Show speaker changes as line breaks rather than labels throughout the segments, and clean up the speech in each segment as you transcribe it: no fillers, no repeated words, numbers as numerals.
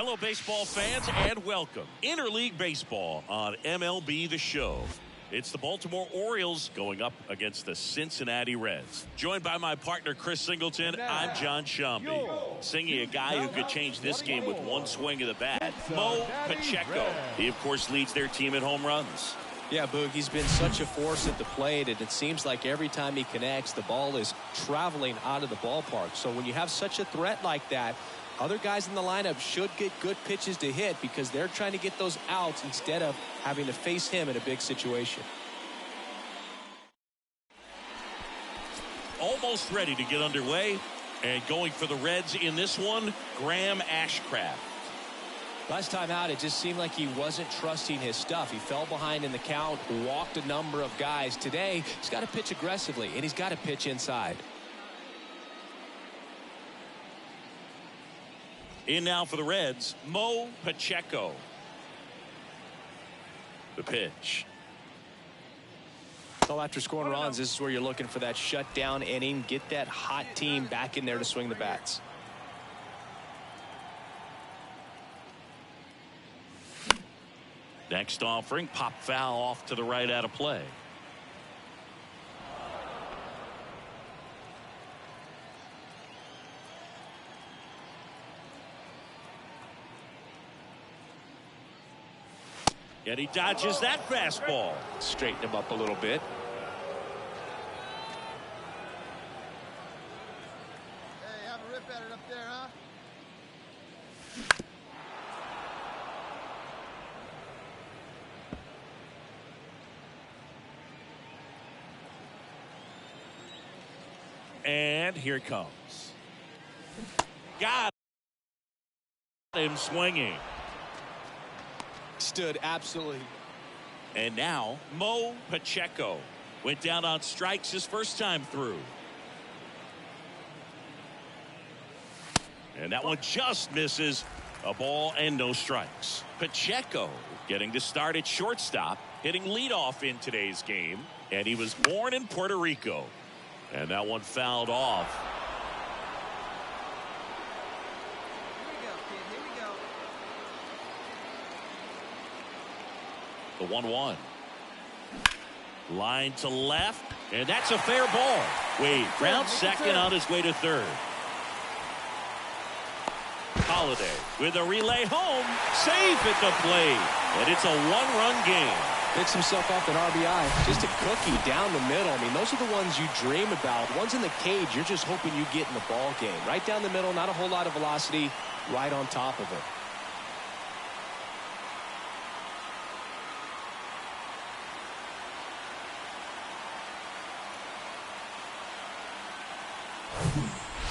Hello, baseball fans, and welcome. Interleague Baseball on MLB The Show. It's the Baltimore Orioles going up against the Cincinnati Reds. Joined by my partner, Chris Singleton, I'm John Shambi. Singing a guy who could change this game with one swing of the bat, Mo Pacheco. He, of course, leads their team in home runs.
Yeah, Boog, he's been such a force at the plate, and it seems like every time he connects, the ball is traveling out of the ballpark. So when you have such a threat like that, other guys in the lineup should get good pitches to hit because they're trying to get those outs instead of having to face him in a big situation.
Almost ready to get underway, and going for the Reds in this one, Graham Ashcraft.
Last time out, it just seemed like he wasn't trusting his stuff. He fell behind in the count, walked a number of guys. Today, he's got to pitch aggressively, and he's got to pitch inside.
In now for the Reds, Mo Pacheco. The pitch.
So after scoring runs, this is where you're looking for that shutdown inning. Get that hot team back in there to swing the bats.
Next offering, pop foul off to the right out of play. And he dodges that fastball.
Straighten him up a little bit.
Hey, have a rip at it up there, huh?
And here it comes. Got him swinging.
Stood absolutely.
And now Mo Pacheco went down on strikes his first time through. And that one just misses. A ball and no strikes. Pacheco getting to start at shortstop, hitting leadoff in today's game. And he was born in Puerto Rico. And that one fouled off. The 1-1. Line to left, and that's a fair ball. Wade rounds second on his way to third. Holiday with a relay home, safe at the plate, and it's a one-run game.
Picks himself off an RBI. Just a cookie down the middle. I mean, those are the ones you dream about. Ones in the cage, you're just hoping you get in the ball game. Right down the middle, not a whole lot of velocity, right on top of it.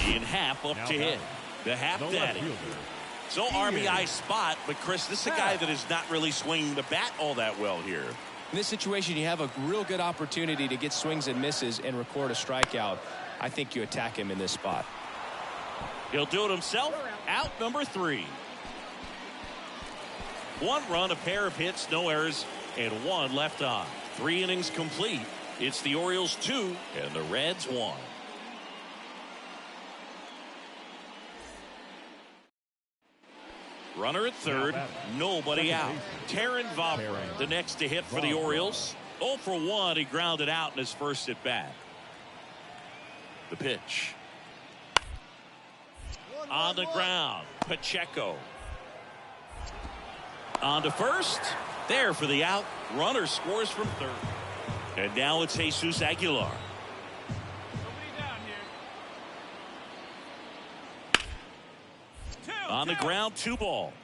In half up to hit. The half daddy. So RBI spot, but Chris, this is a guy that is not really swinging the bat all that well here.
In this situation, you have a real good opportunity to get swings and misses and record a strikeout. I think you attack him in this spot.
He'll do it himself. Out number 3. 1 run, a pair of hits, no errors, and 1 left on. 3 innings complete. It's the Orioles 2 and the Reds 1. Runner at third, nobody out. Taron Vaughn, the next to hit for the Orioles. 0 for 1, he grounded out in his first at bat. The pitch. On the ground, Pacheco. On to first, there for the out. Runner scores from third. And now it's Jesus Aguilar. On the ground, 2 ball.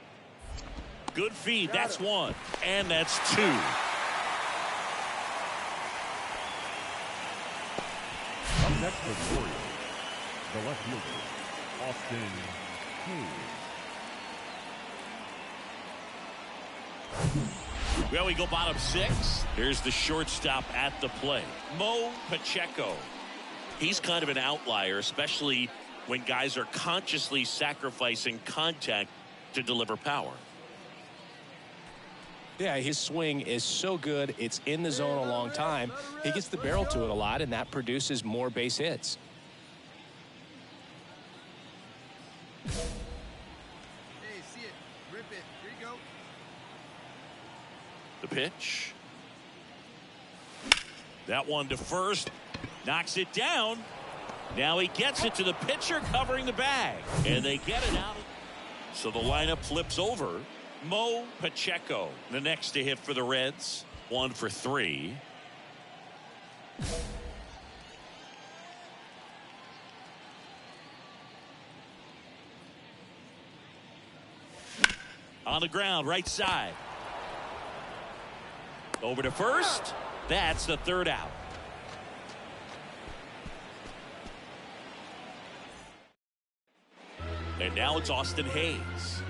Good feed, that's 1. And that's 2.
Up next for the Orioles, the left fielder, Austin Hayes.
Well, we go bottom 6. Here's the shortstop at the plate, Mo Pacheco. He's kind of an outlier, especially when guys are consciously sacrificing contact to deliver power.
Yeah, his swing is so good. It's in the zone a long time. He gets the barrel to it a lot, and that produces more base hits.
Hey, see it. Rip it. Here you go.
The pitch. That one to first. Knocks it down. Now he gets it to the pitcher covering the bag. And they get it out. So the lineup flips over. Mo Pacheco, the next to hit for the Reds. 1 for 3. On the ground, right side. Over to first. That's the third out. And now it's Austin Hayes.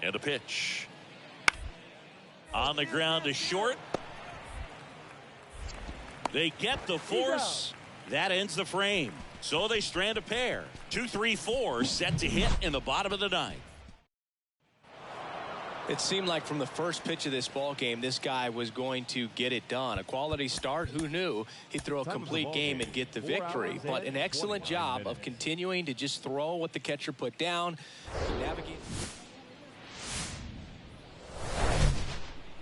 And a pitch. On the ground to short. They get the force. That ends the frame. So they strand a pair. 2-3-4 set to hit in the bottom of the ninth.
It seemed like from the first pitch of this ball game, this guy was going to get it done. A quality start. Who knew he'd throw a complete game and get the victory? But an excellent job of continuing to just throw what the catcher put down, navigate.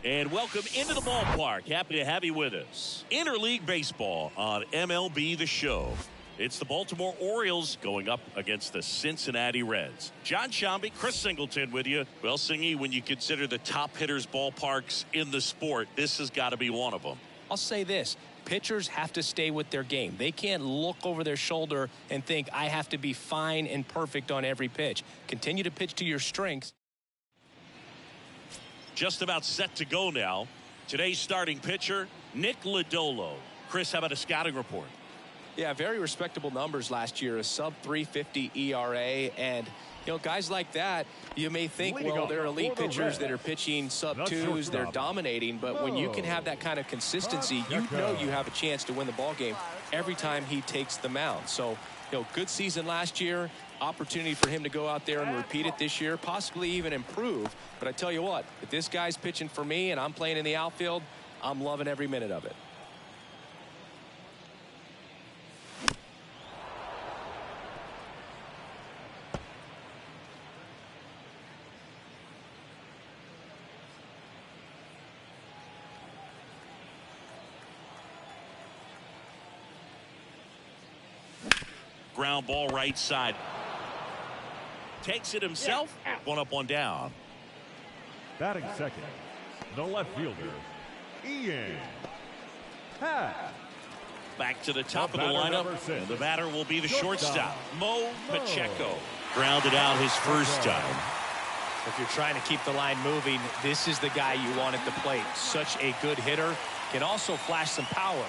And welcome into the ballpark. Happy to have you with us. Interleague Baseball on MLB The Show. It's the Baltimore Orioles going up against the Cincinnati Reds. John Shambi, Chris Singleton with you. Well, Singy, when you consider the top hitters ballparks in the sport, this has got to be one of them.
I'll say this. Pitchers have to stay with their game. They can't look over their shoulder and think, I have to be fine and perfect on every pitch. Continue to pitch to your strengths.
Just about set to go now. Today's starting pitcher, Nick Lodolo. Chris, how about a scouting report?
Yeah, very respectable numbers last year, a sub-350 ERA, and guys like that, you may think, well, they're elite pitchers that are pitching sub-2s, they're dominating, but when you can have that kind of consistency, you know you have a chance to win the ball game every time he takes the mound. So, good season last year, opportunity for him to go out there and repeat it this year, possibly even improve. But I tell you what, if this guy's pitching for me and I'm playing in the outfield, I'm loving every minute of it.
Ground ball right side. Takes it himself. One up, one down.
Batting second, the left fielder, Ian Happ.
Back to the top of the lineup. And the batter will be the shortstop, Mo Pacheco. Grounded out his first time.
If you're trying to keep the line moving, this is the guy you want at the plate. Such a good hitter. Can also flash some power.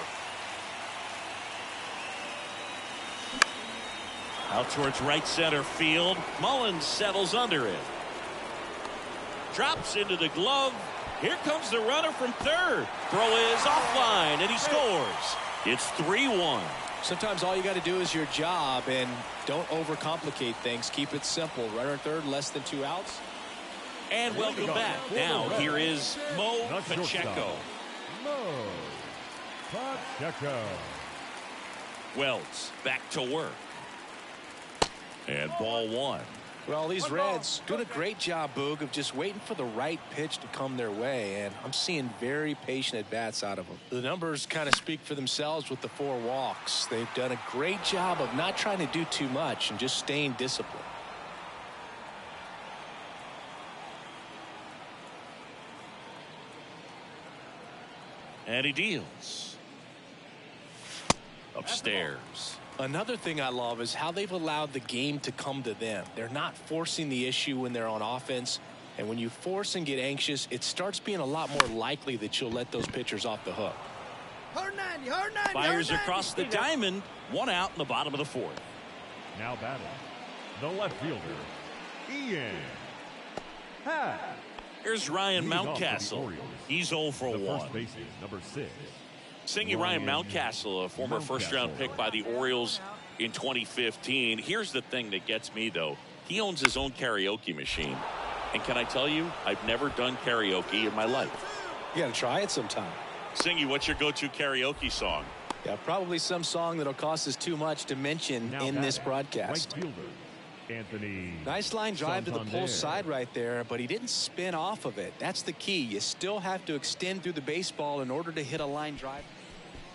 Out towards right center field. Mullins settles under it. Drops into the glove. Here comes the runner from third. Throw is offline, and he scores. It's 3-1.
Sometimes all you got to do is your job, and don't overcomplicate things. Keep it simple. Runner at third, less than 2 outs.
And welcome back. Now here is Mo Pacheco.
Mo Pacheco.
Wells back to work. And ball 1.
Well, these Reds doing a great job, Boog, of just waiting for the right pitch to come their way, and I'm seeing very patient at-bats out of them. The numbers kind of speak for themselves with the 4 walks. They've done a great job of not trying to do too much and just staying disciplined.
And he deals. Upstairs.
Another thing I love is how they've allowed the game to come to them. They're not forcing the issue when they're on offense. And when you force and get anxious, it starts being a lot more likely that you'll let those pitchers off the hook.
Hard 90, hard 90,
Fires
hard 90.
across the diamond. 1 out in the bottom of the 4th.
Now batting, the left fielder, Ian Happ.
Here's Ryan Mountcastle. He's 0 for
The
1.
first baseman, number 6.
Singing Ryan Mountcastle, a former first-round pick by the Orioles in 2015. Here's the thing that gets me, though. He owns his own karaoke machine. And can I tell you, I've never done karaoke in my life.
You got to try it sometime.
Singy, what's your go-to karaoke song?
Yeah, probably some song that'll cost us too much to mention
Now
in this broadcast.
Right fielder, Anthony.
Nice line drive to the
Santander.
pull side right there, but he didn't spin off of it. That's the key. You still have to extend through the baseball in order to hit a line drive.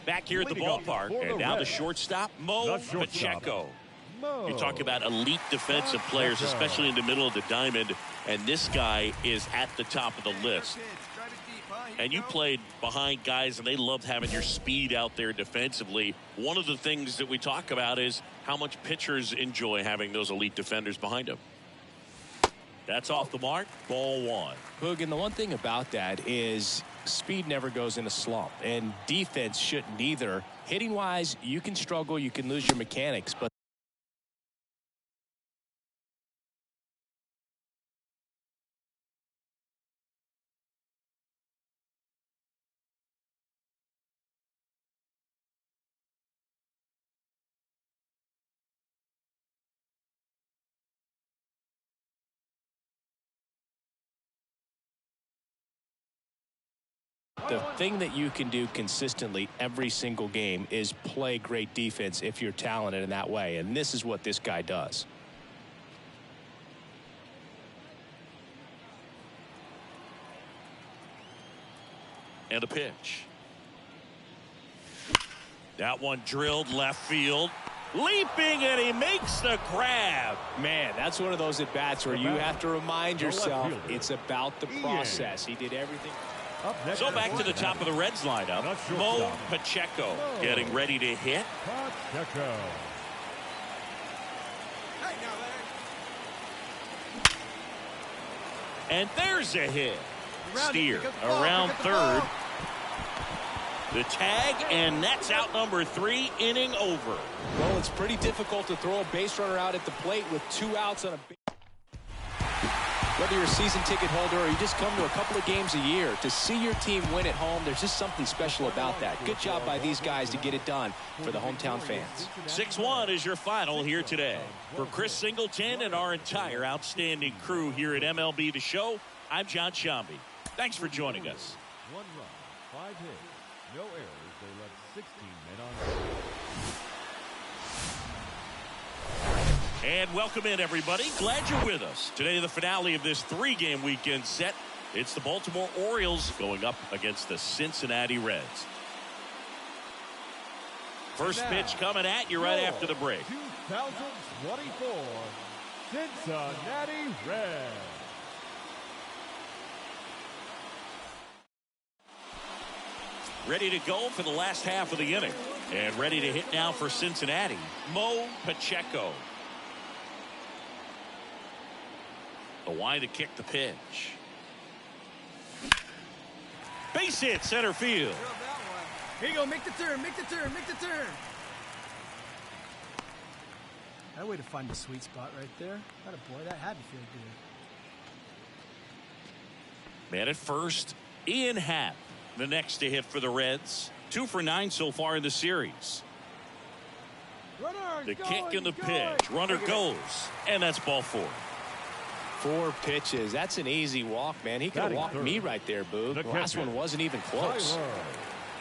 Back here at the ballpark, and now the shortstop, Mo Pacheco. You talk about elite defensive players, especially in the middle of the diamond, and this guy is at the top of the list. And you played behind guys, and they loved having your speed out there defensively. One of the things that we talk about is how much pitchers enjoy having those elite defenders behind them. That's off the mark. Ball one.
Boog, and the one thing about that is speed never goes in a slump, and defense shouldn't either. Hitting-wise, you can struggle, you can lose your mechanics, but the thing that you can do consistently every single game is play great defense if you're talented in that way, and this is what this guy does.
And a pitch. That one drilled left field. Leaping, and he makes the grab.
Man, that's one of those at-bats where you have to remind yourself it's about the process. He did everything.
So back to the top of the Reds lineup. Mo Pacheco getting ready to hit.
Pacheco.
Hey, now,
And there's a hit.
Larry.
Steer around third. The tag, and that's out number 3, inning over.
Well, it's pretty difficult to throw a base runner out at the plate with 2 outs on a base. Whether you're a season ticket holder or you just come to a couple of games a year, to see your team win at home, there's just something special about that. Good job by these guys to get it done for the hometown fans.
6-1 is your final here today. For Chris Singleton and our entire outstanding crew here at MLB The Show, I'm John Shambi. Thanks for joining us.
1 run, 5 hits, no errors. They left 16 men on base.
And welcome in, everybody. Glad you're with us. Today, the finale of this 3-game weekend set. It's the Baltimore Orioles going up against the Cincinnati Reds. First pitch coming at you right after the break.
2024 Cincinnati Reds.
Ready to go for the last half of the inning. And ready to hit now for Cincinnati, Mo Pacheco. The wide to kick the pitch. Base hit center field.
Here you go. Make the turn. Make the turn. Make the turn. That way to find the sweet spot right there. That a boy. That had to feel good.
Man at first, Ian Happ, the next to hit for the Reds. 2 for 9 so far in the series. The kick and the pitch. Runner goes. And that's ball 4.
4 pitches. That's an easy walk, man. He could have walked me right there, Boog. The last one wasn't even close.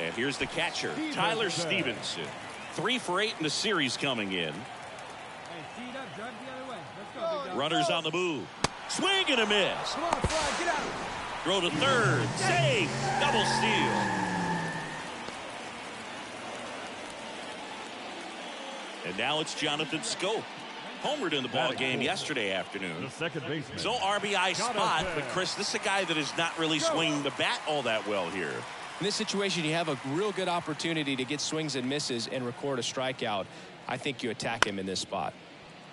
And here's the catcher, Tyler Stevenson. 3 for 8 in the series coming in.
Hey, tee it up. Drive the other way. Let's go, big dog.
Runners on the move. Swing and a miss.
Come on, Fly. Get out.
Throw to third. Save. Double steal. And now it's Jonathan Scope. Homered in the ball game yesterday afternoon.
The second baseman.
So RBI spot, but Chris, this is a guy that is not really swinging the bat all that well here.
In this situation, you have a real good opportunity to get swings and misses and record a strikeout. I think you attack him in this spot.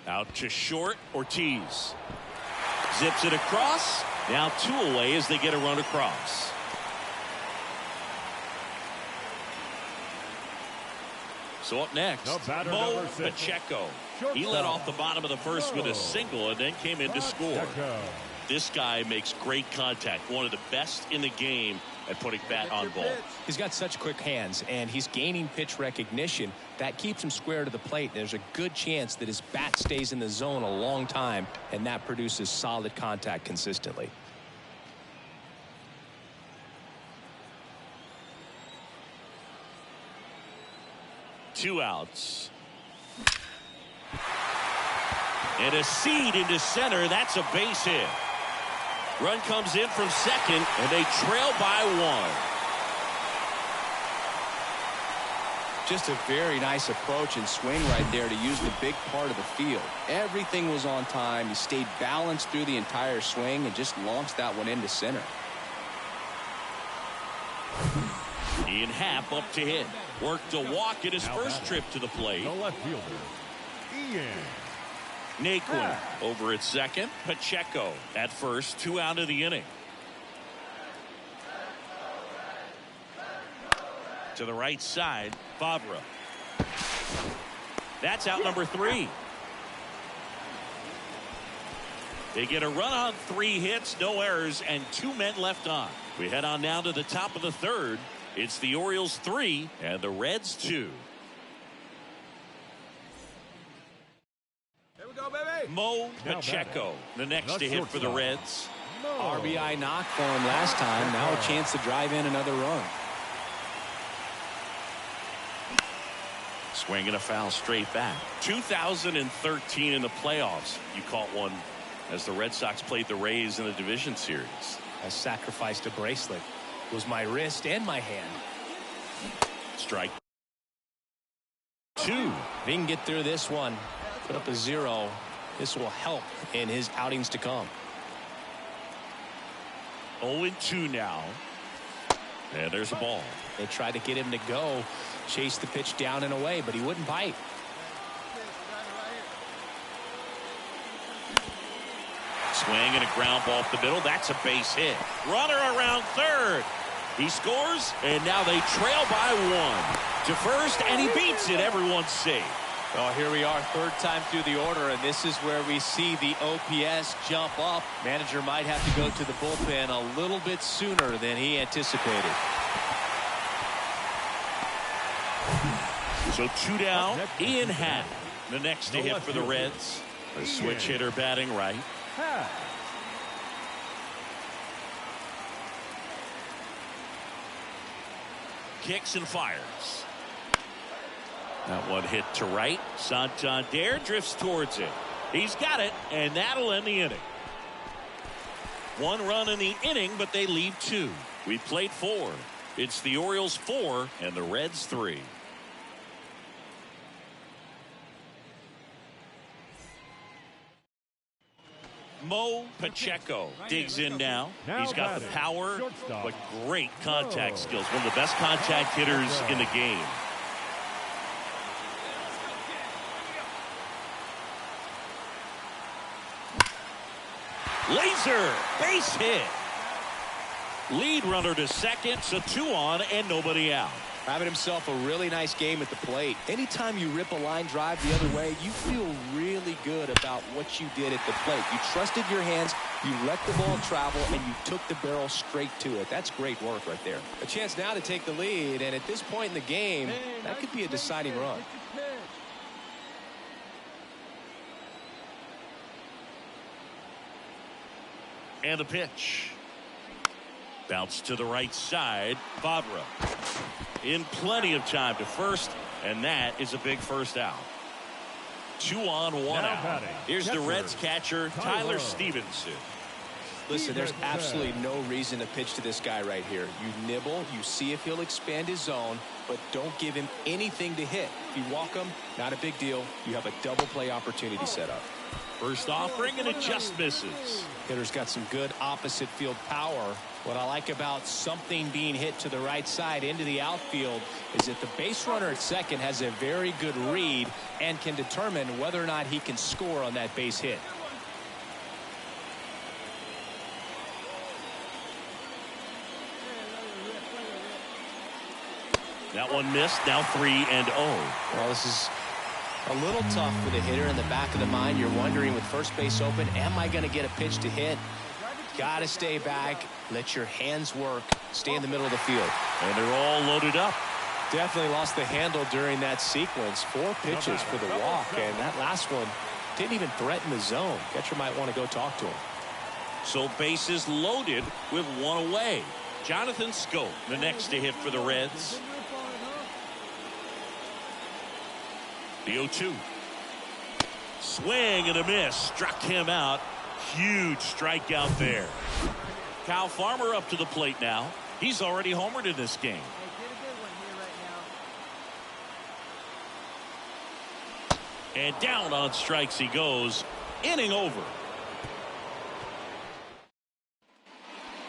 Out to short, Ortiz. Zips it across. Now 2 away as they get a run across. So up next, Mo Pacheco. He led off the bottom of the first with a single and then came in to score. This guy makes great contact. One of the best in the game at putting bat on ball.
He's got such quick hands, and he's gaining pitch recognition. That keeps him square to the plate. There's a good chance that his bat stays in the zone a long time, and that produces solid contact consistently.
Two outs. And a seed into center. That's a base hit. Run comes in from second, and they trail by one.
Just a very nice approach and swing right there to use the big part of the field. Everything was on time. He stayed balanced through the entire swing and just launched that one into center.
Ian Happ up to hit. Worked a walk in his first trip to the plate.
The left fielder, Ian.
Naquin over at second. Pacheco at first. 2 out of the inning. To the right side, Favre. That's out number 3. They get a run on 3 hits, no errors, and 2 men left on. We head on now to the top of the third. It's the Orioles 3 and the Reds 2.
Here we go, baby.
Mo Pacheco, the next to hit for the Reds.
RBI knock for him last time. Now a chance to drive in another run.
Swing and a foul straight back. 2013 in the playoffs. You caught one as the Red Sox played the Rays in the division series.
I sacrificed a bracelet. It was my wrist and my hand.
Strike 2.
If he can get through this one, put up a 0, this will help in his outings to come.
0-2 now. And there's a ball.
They tried to get him to go, chase the pitch down and away, but he wouldn't bite.
Swing and a ground ball up the middle. That's a base hit. Runner around third. He scores, and now they trail by 1. To first, and he beats it. Everyone's safe.
Well, here we are, third time through the order, and this is where we see the OPS jump up. Manager might have to go to the bullpen a little bit sooner than he anticipated.
So 2 down. Ian Happ, the next to hit for the Reds. A switch hitter batting right. Kicks and fires. That one hit to right. Santander drifts towards it. He's got it, and that'll end the inning. 1 run in the inning, but they leave 2. We played 4. It's the Orioles 4 and the Reds 3. Mo Pacheco digs in now. He's got the power, but great contact skills. One of the best contact hitters in the game. Laser base hit. Lead runner to second, so 2 on and nobody out.
Having himself a really nice game at the plate. Anytime you rip a line drive the other way, you feel really good about what you did at the plate. You trusted your hands, you let the ball travel, and you took the barrel straight to it. That's great work right there. A chance now to take the lead, and at this point in the game, that could be a deciding run.
And the pitch. Bounce to the right side. Favre in plenty of time to first, and that is a big first out. 2 on, 1 out. Here's the Reds catcher, Tyler Stevenson.
Listen, there's absolutely no reason to pitch to this guy right here. You nibble, you see if he'll expand his zone, but don't give him anything to hit. If you walk him, not a big deal. You have a double play opportunity set up.
First offering, and it just misses.
Hitter's got some good opposite field power. What I like about something being hit to the right side into the outfield is that the base runner at second has a very good read and can determine whether or not he can score on that base hit.
That one missed. Now 3-0.
Well, this is a little tough for the hitter. In the back of the mind, you're wondering with first base open, am I going to get a pitch to hit? got to stay back, let your hands work, stay in the middle of the field.
And they're all loaded up.
Definitely lost the handle during that sequence. 4 pitches for the walk, and that last one didn't even threaten the zone. Catcher might want to go talk to him.
So bases loaded with 1 away. Jonathan Scope, the next to hit for the Reds. The 0-2. Swing and a miss. Struck him out. Huge strikeout there. Kyle Farmer up to the plate now. He's already homered in this game. And down on strikes he goes. Inning over.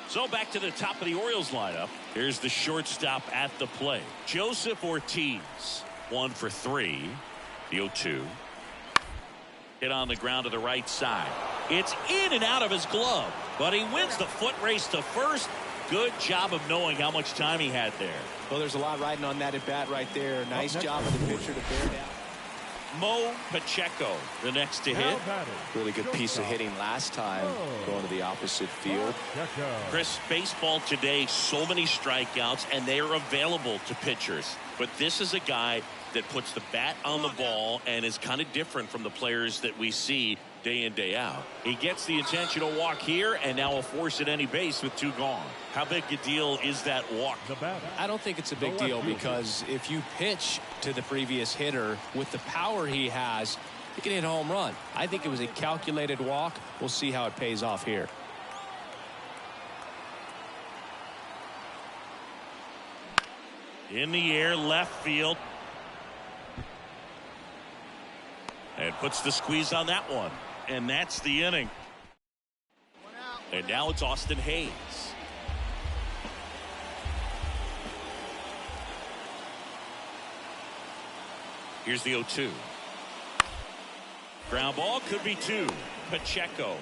So back to the top of the Orioles lineup. Here's the shortstop at the plate. Joseph Ortiz. 1 for 3. The 0-2. Hit on the ground to the right side. It's in and out of his glove. But he wins the foot race to first. Good job of knowing how much time he had there.
Well, there's a lot riding on that at bat right there. Nice job of the pitcher to bear down.
Mo Pacheco, the next to hit.
Really good piece of hitting last time, going to the opposite field.
Chris, baseball today, so many strikeouts, and they are available to pitchers. But this is a guy that puts the bat on the ball and is kind of different from the players that we see day in, day out. He gets the intentional walk here, and now a force at any base with 2 gone. How big a deal is that walk?
I don't think it's a big deal, because if you pitch to the previous hitter with the power he has, he can hit a home run. I think it was a calculated walk. We'll see how it pays off here.
In the air, left field. And puts the squeeze on that one. And that's the inning. And now it's Austin Hayes. Here's the 0-2. Ground ball, could be 2. Pacheco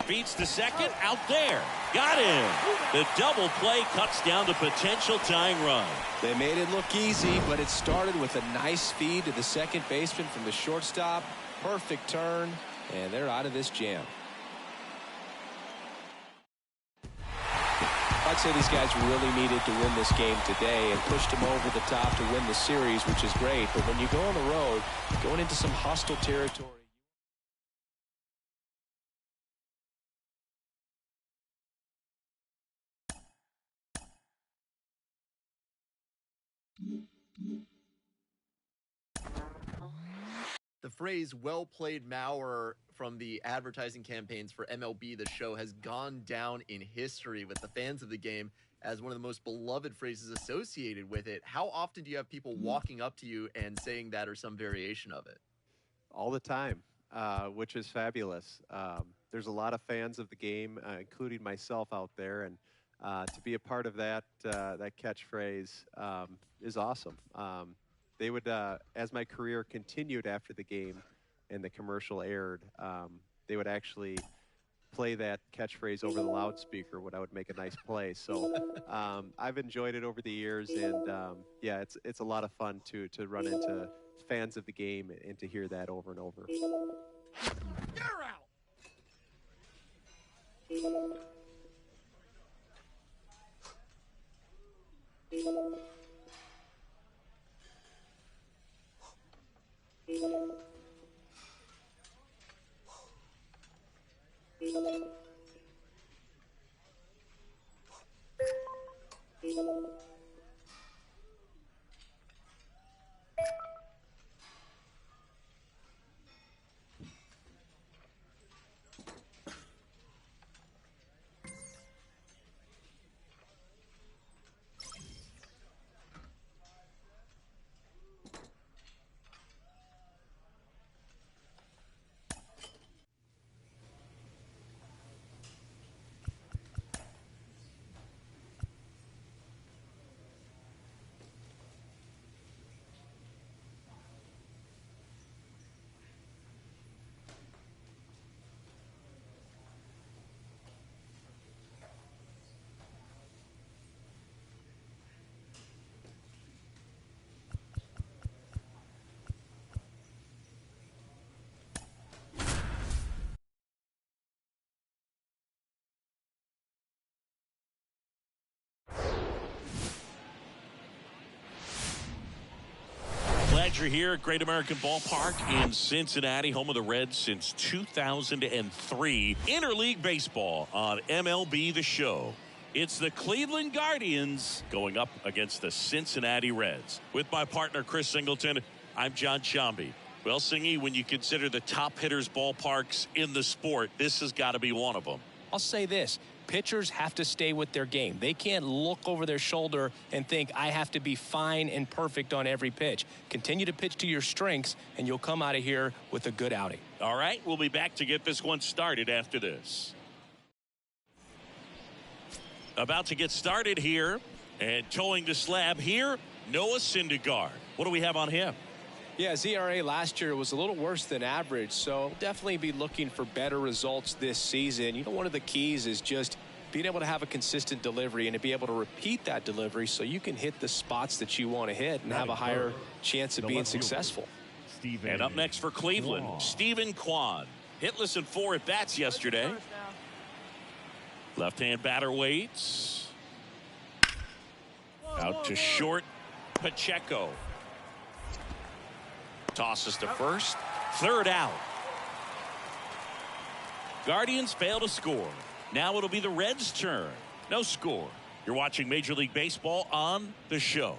beats the second, out there. Got him. The double play cuts down the potential tying run.
They made it look easy, but it started with a nice feed to the second baseman from the shortstop. Perfect turn, and they're out of this jam. I'd say these guys really needed to win this game today and pushed them over the top to win the series, which is great. But when you go on the road, going into some hostile territory.
The phrase "well played, Mauer" from the advertising campaigns for MLB The Show has gone down in history with the fans of the game as one of the most beloved phrases associated with it. How often do you have people walking up to you and saying that or some variation of it?
All the time, which is fabulous. There's a lot of fans of the game, including myself out there, and to be a part of that that catchphrase is awesome. They would, as my career continued after the game and the commercial aired, they would actually play that catchphrase over the loudspeaker when I would make a nice play. So I've enjoyed it over the years, and yeah, it's a lot of fun to run into fans of the game and to hear that over and over.
You're out. pitcher here at Great American Ballpark in Cincinnati, home of the Reds since 2003. Interleague baseball on MLB The Show. It's the Cleveland Guardians going up against the Cincinnati Reds. With my partner, Chris Singleton, I'm John Shambi. Well, Singy, when you consider the top hitters ballparks in the sport, this has got to be one of them.
I'll say this. Pitchers have to stay with their game. They can't look over their shoulder and think, I have to be fine and perfect on every pitch. Continue to pitch to your strengths, and you'll come out of here with a good outing.
All right, we'll be back to get this one started after this. About to get started here, and towing the slab here, Noah Syndergaard. What do we have on him?
Yeah, his ERA last year was a little worse than average, so definitely be looking for better results this season. You know, one of the keys is just being able to have a consistent delivery and to be able to repeat that delivery so you can hit the spots that you want to hit and have a higher chance of being successful.
And up next for Cleveland, Stephen Kwan. Hitless in 4 at-bats yesterday. Left-hand batter waits. Out to short, Pacheco. Tosses to first. Third out. Guardians fail to score. Now it'll be the Reds' turn. No score. You're watching Major League Baseball on The Show.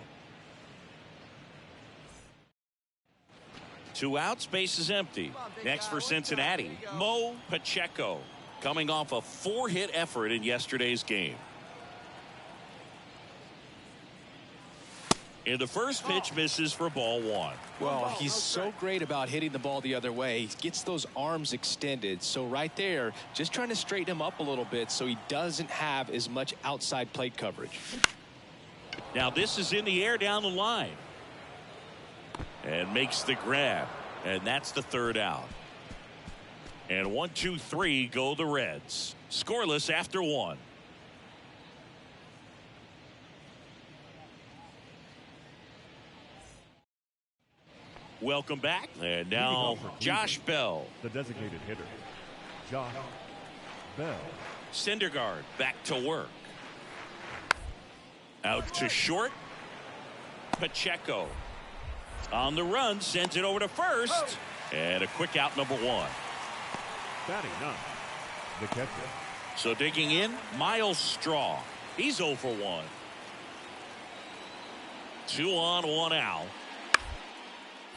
2 outs, base is empty. Next for Cincinnati, Mo Pacheco, coming off a 4-hit effort in yesterday's game. And the first pitch misses for ball 1.
Well, he's so great about hitting the ball the other way. He gets those arms extended. So right there, just trying to straighten him up a little bit so he doesn't have as much outside plate coverage.
Now this is in the air down the line. And makes the grab. And that's the third out. And 1, 2, 3 go the Reds. Scoreless after 1. Welcome back. And now Josh Bell.
The designated hitter, Josh Bell.
Syndergaard back to work. Out to short. Pacheco. On the run, sends it over to first. And a quick out, number 1.
Batting 9, the catcher.
So digging in, Miles Straw. He's 0 for 1. 2 on, 1 out.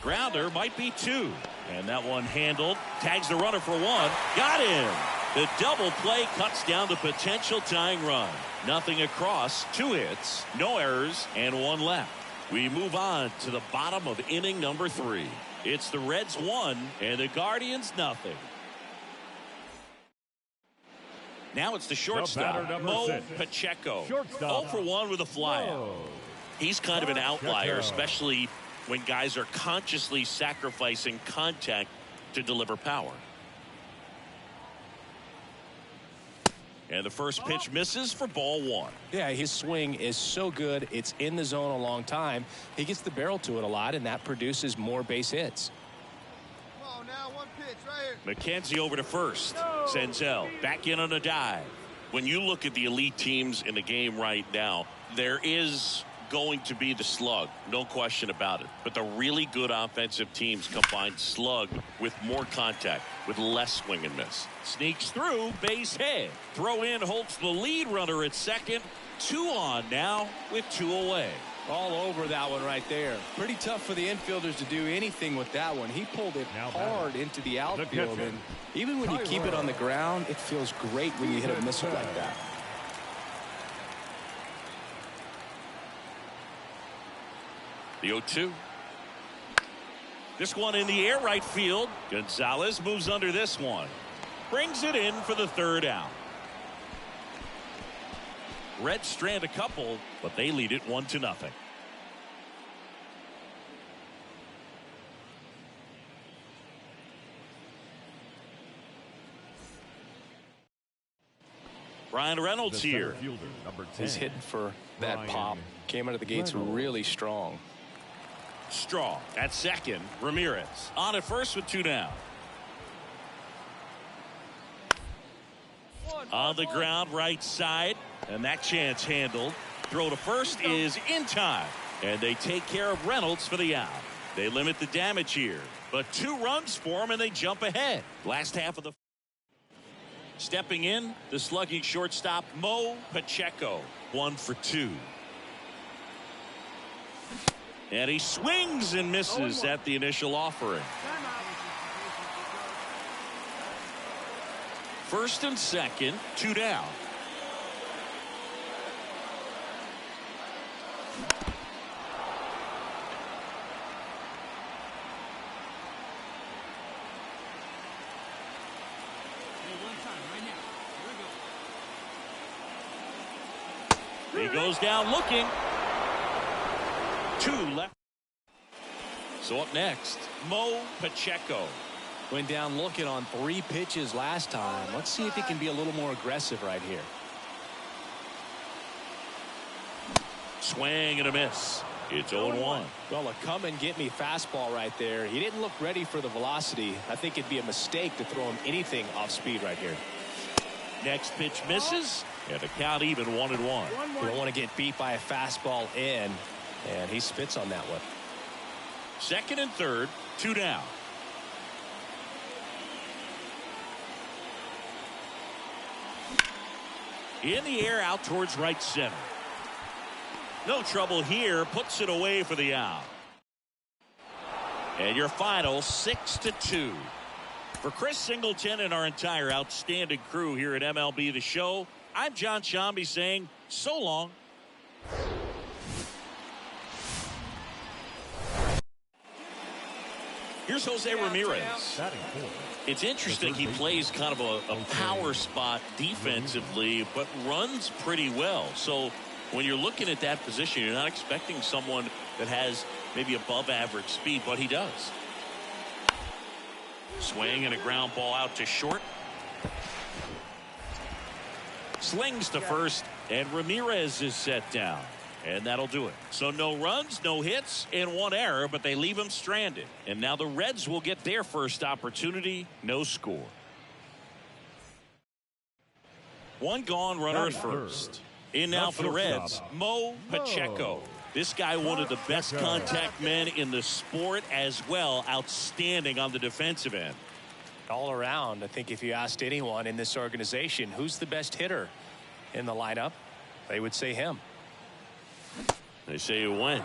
Grounder might be 2. And that one handled. Tags the runner for 1. Got him. The double play cuts down the potential tying run. Nothing across. 2 hits, no errors, and 1 left. We move on to the bottom of inning number 3. It's the Reds 1 and the Guardians nothing. Now it's the shortstop, Mo Pacheco. 0 for 1 with a flyout. He's kind of an outlier, especially when guys are consciously sacrificing contact to deliver power. And the first pitch misses for ball 1.
Yeah, his swing is so good. It's in the zone a long time. He gets the barrel to it a lot, and that produces more base hits.
Come on now, 1 pitch right here.
McKenzie over to first. Senzel back in on a dive. When you look at the elite teams in the game right now, there is going to be the slug, no question about it. But the really good offensive teams combine slug with more contact, with less swing and miss. Sneaks through, base hit. Throw in, holds the lead runner at second. 2 on now with 2 away.
All over that one right there. Pretty tough for the infielders to do anything with that one. He pulled it hard into the outfield, and even when you keep it on the ground, it feels great when you hit a missile like that.
The 0-2. This one in the air right field. Gonzalez moves under this one. Brings it in for the third out. Reds strand a couple, but they lead it 1-0. Brian Reynolds here.
Fielder, number 10.
He's hitting for that pop. Came out of the gates really strong.
Straw at second. Ramirez on at first with 2 down. On the ground right side, and that chance handled. Throw to first is in time, and they take care of Reynolds for the out. They limit the damage here, but 2 runs for them and they jump ahead. Last half of the stepping in, the slugging shortstop Mo Pacheco, 1 for 2. And he swings and misses at the initial offering. First and second, 2 down. He goes down looking. 2 left. So up next, Mo Pacheco.
Went down looking on 3 pitches last time. Let's see if he can be a little more aggressive right here.
Swing and a miss. It's 0-1.
Well, a come and get me fastball right there. He didn't look ready for the velocity. I think it'd be a mistake to throw him anything off speed right here.
Next pitch misses, and the count even 1-1.
You don't want to get beat by a fastball in, and he spits on that one.
Second and third, 2 down. In the air out towards right center. No trouble here, puts it away for the out. And your final 6-2. For Chris Singleton and our entire outstanding crew here at MLB The Show, I'm John Shambi saying so long. Here's Jose Ramirez. It's interesting, he plays kind of a power spot defensively, but runs pretty well. So when you're looking at that position, you're not expecting someone that has maybe above average speed, but he does. Swing and a ground ball out to short. Slings to first, and Ramirez is set down. And that'll do it. So no runs, no hits, and 1 error, but they leave him stranded. And now the Reds will get their first opportunity. No score. 1 gone, runner at first. In now for the Reds, Mo Pacheco. This guy, one of the best contact men in the sport as well. Outstanding on the defensive end.
All around, I think if you asked anyone in this organization who's the best hitter in the lineup, they would say him.
They say you win.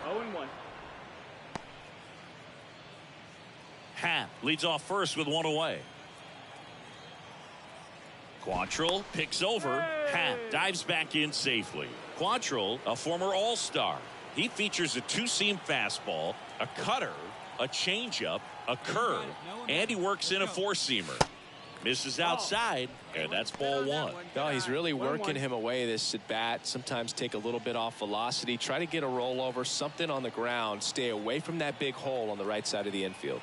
0-1.
Happ leads off first with 1 away. Quantrill picks over. Happ dives back in safely. Quantrill, a former All-Star. He features a 2-seam fastball, a cutter, a changeup, a curve, and he works in a 4-seamer. Misses outside, and that's ball 1.
No, he's really working him away this at bat. Sometimes take a little bit off velocity. Try to get a rollover, something on the ground. Stay away from that big hole on the right side of the infield.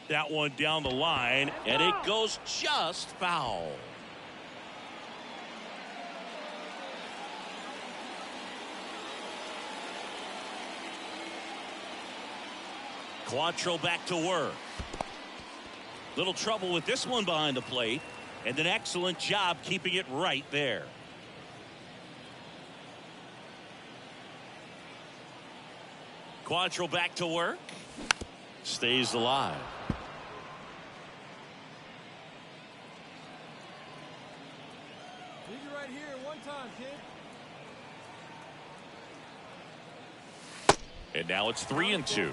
That one down the line, and it goes just foul. Quantrill back to work. Little trouble with this one behind the plate, and an excellent job keeping it right there. Quantrill back to work. Stays alive.
Leave it right here one time, kid.
And now it's 3-2.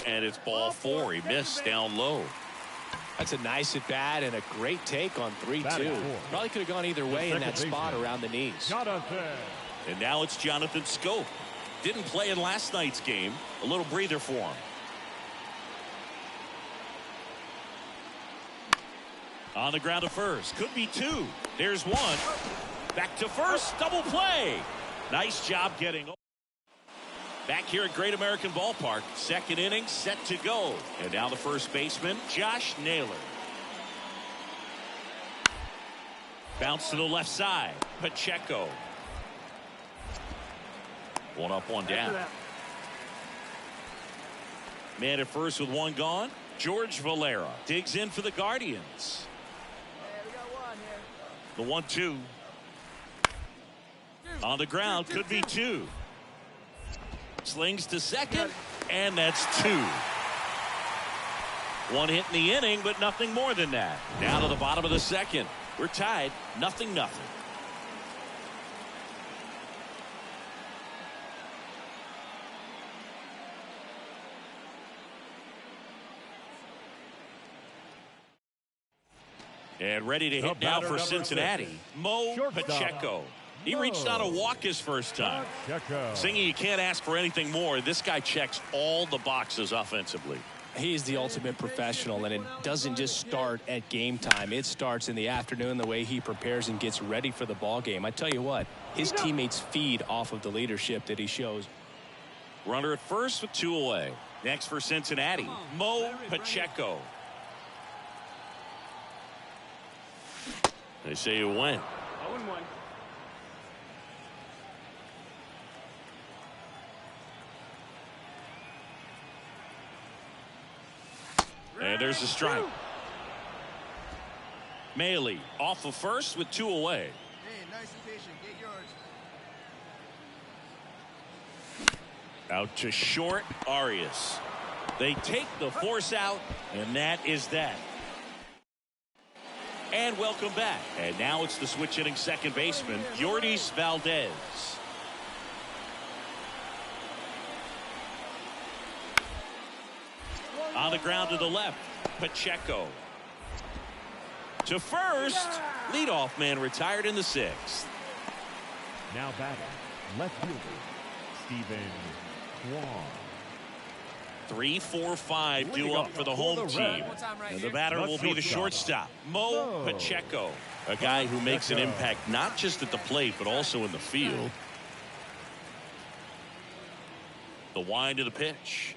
And it's ball 4. He missed down low.
That's a nice at bat and a great take on 3-2. Probably could have gone either way in that spot around the knees.
And now it's Jonathan Scope. Didn't play in last night's game. A little breather for him. On the ground to first. Could be 2. There's 1. Back to first. Double play. Nice job getting over. Back here at Great American Ballpark. Second inning set to go. And now the first baseman, Josh Naylor. Bounce to the left side. Pacheco. 1 up, 1 down. Man at first with 1 gone. George Valera digs in for the Guardians. The 1-2. On the ground, could be 2. Slings to second, and that's 2. 1 hit in the inning, but nothing more than that. Down to the bottom of the second. We're tied, 0-0. And ready to hit now for Cincinnati, Mo Pacheco. He reached out a walk his first time. Singy, you can't ask for anything more. This guy checks all the boxes offensively.
He's the ultimate professional, and it doesn't just start at game time. It starts in the afternoon, the way he prepares and gets ready for the ball game. I tell you what, his teammates feed off of the leadership that he shows.
Runner at first with 2 away. Next for Cincinnati, Mo Pacheco. They say you win.
0-1.
And there's a strike. Maley off of first with 2 away.
Hey, nice and patient. Get yours.
Out to short, Arias. They take the force out, and that is that. And welcome back. And now it's the switch hitting second baseman, Yourdis Valdez. On the ground to the left, Pacheco. To first, leadoff man retired in the 6th.
Now batting, left fielder, Stephen Kwan.
3-4-5 due up for the home team. And the batter will be the shortstop, Mo Pacheco. A guy who makes an impact not just at the plate, but also in the field. The wind of the pitch.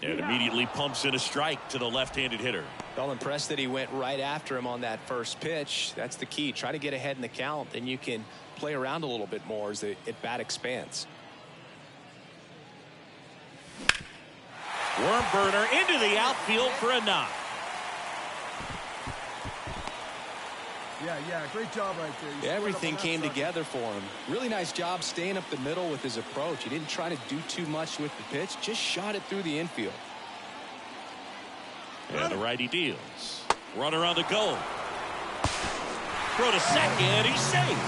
And immediately pumps in a strike to the left-handed hitter.
Well, impressed that he went right after him on that first pitch. That's the key. Try to get ahead in the count, then you can play around a little bit more as the at-bat expands.
Worm burner into the outfield for a knock.
Yeah, great job right there.
Everything came together for him. Really nice job staying up the middle with his approach. He didn't try to do too much with the pitch, just shot it through the infield.
And the righty deals. Runner on the go. Throw to second, he's safe.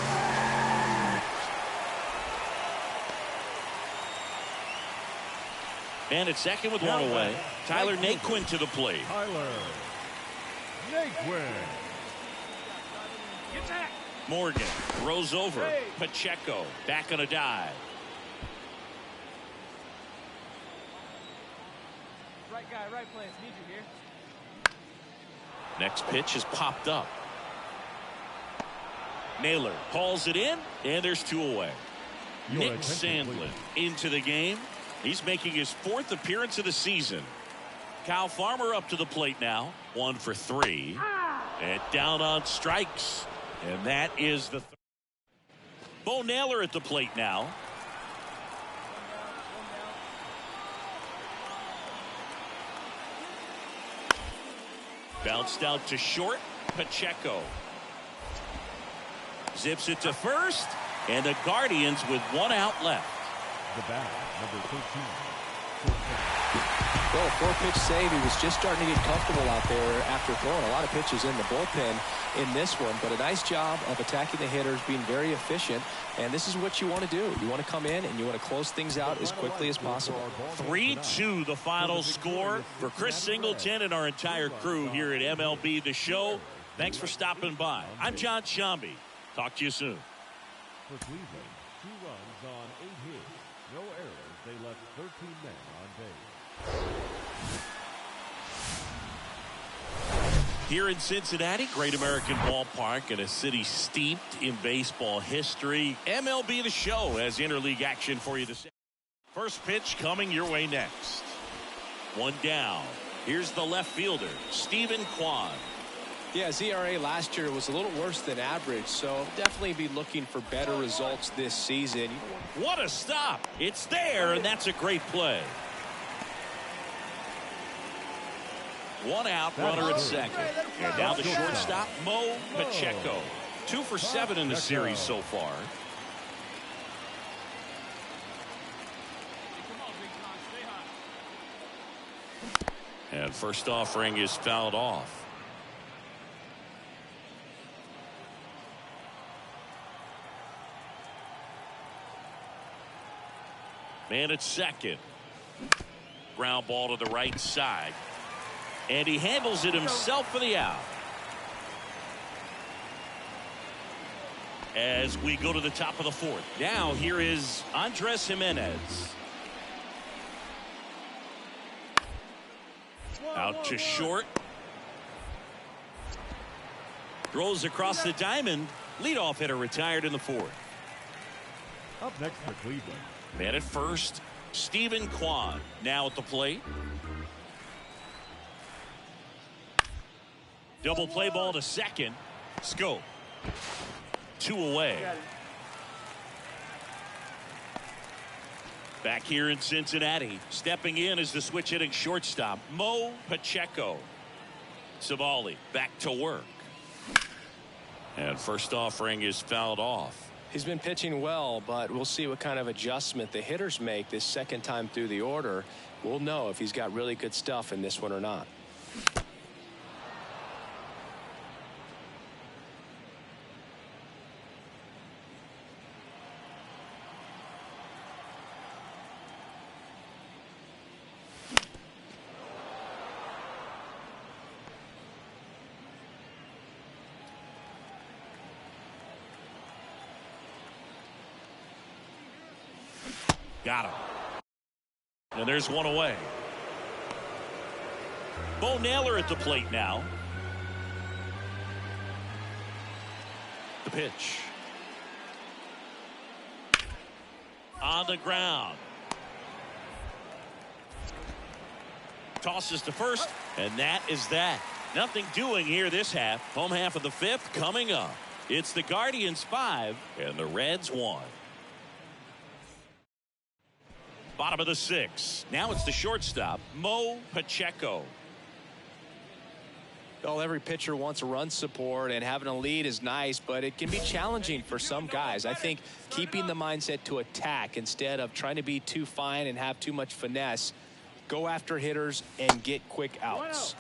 And at second with 1 away, Tyler Naquin to the plate.
Tyler Naquin.
Morgan throws over. Pacheco back on a dive.
Right guy, right place. Need you here.
Next pitch is popped up. Naylor hauls it in, and there's 2 away. Nick Sandlin into the game. He's making his 4th appearance of the season. Kyle Farmer up to the plate now. 1 for 3. And down on strikes. And that is the Bo Naylor at the plate now. Bounced out to short. Pacheco zips it to first, and the Guardians with 1 out left.
The bat, number 13.
Well, 4-pitch save. He was just starting to get comfortable out there after throwing a lot of pitches in the bullpen in this one. But a nice job of attacking the hitters, being very efficient. And this is what you want to do. You want to come in and you want to close things out as quickly as possible.
3-2 the final score. For Chris Singleton and our entire crew here at MLB The Show, thanks for stopping by. I'm John Shambi. Talk to you soon.
For Cleveland, 2 runs on 8 hits. No errors. They left 13 men on base.
Here in Cincinnati, Great American Ballpark, in a city steeped in baseball history. MLB The Show has interleague action for you this. First pitch coming your way next. 1 down. Here's the left fielder, Stephen Kwan.
Yeah, ZRA last year was a little worse than average, so definitely be looking for better results this season.
What a stop. It's there, and that's a great play. One out, runner at second. And now the shortstop, Mo Pacheco. 2 for 7 in the series so far. And first offering is fouled off. Man at second. Ground ball to the right side. And he handles it himself for the out. As we go to the top of the fourth. Now here is Andres Jimenez. Out to short. Throws across the diamond. Leadoff hitter retired in the fourth.
Up next for Cleveland.
Man at first, Stephen Kwan now at the plate. Double play ball to second. Scope. 2 away. Back here in Cincinnati, stepping in is the switch hitting shortstop, Mo Pacheco. Savali back to work. And first offering is fouled off.
He's been pitching well, but we'll see what kind of adjustment the hitters make this second time through the order. We'll know if he's got really good stuff in this one or not.
Got him. And there's one away. Bo Naylor at the plate now. The pitch. On the ground. Tosses to first, and that is that. Nothing doing here this half. Home half of the fifth coming up. It's the Guardians 5 and the Reds 1. Bottom of the 6th. Now it's the shortstop, Mo Pacheco.
Well, every pitcher wants a run support, and having a lead is nice, but it can be challenging for some guys. I think keeping the mindset to attack instead of trying to be too fine and have too much finesse, go after hitters and get quick outs.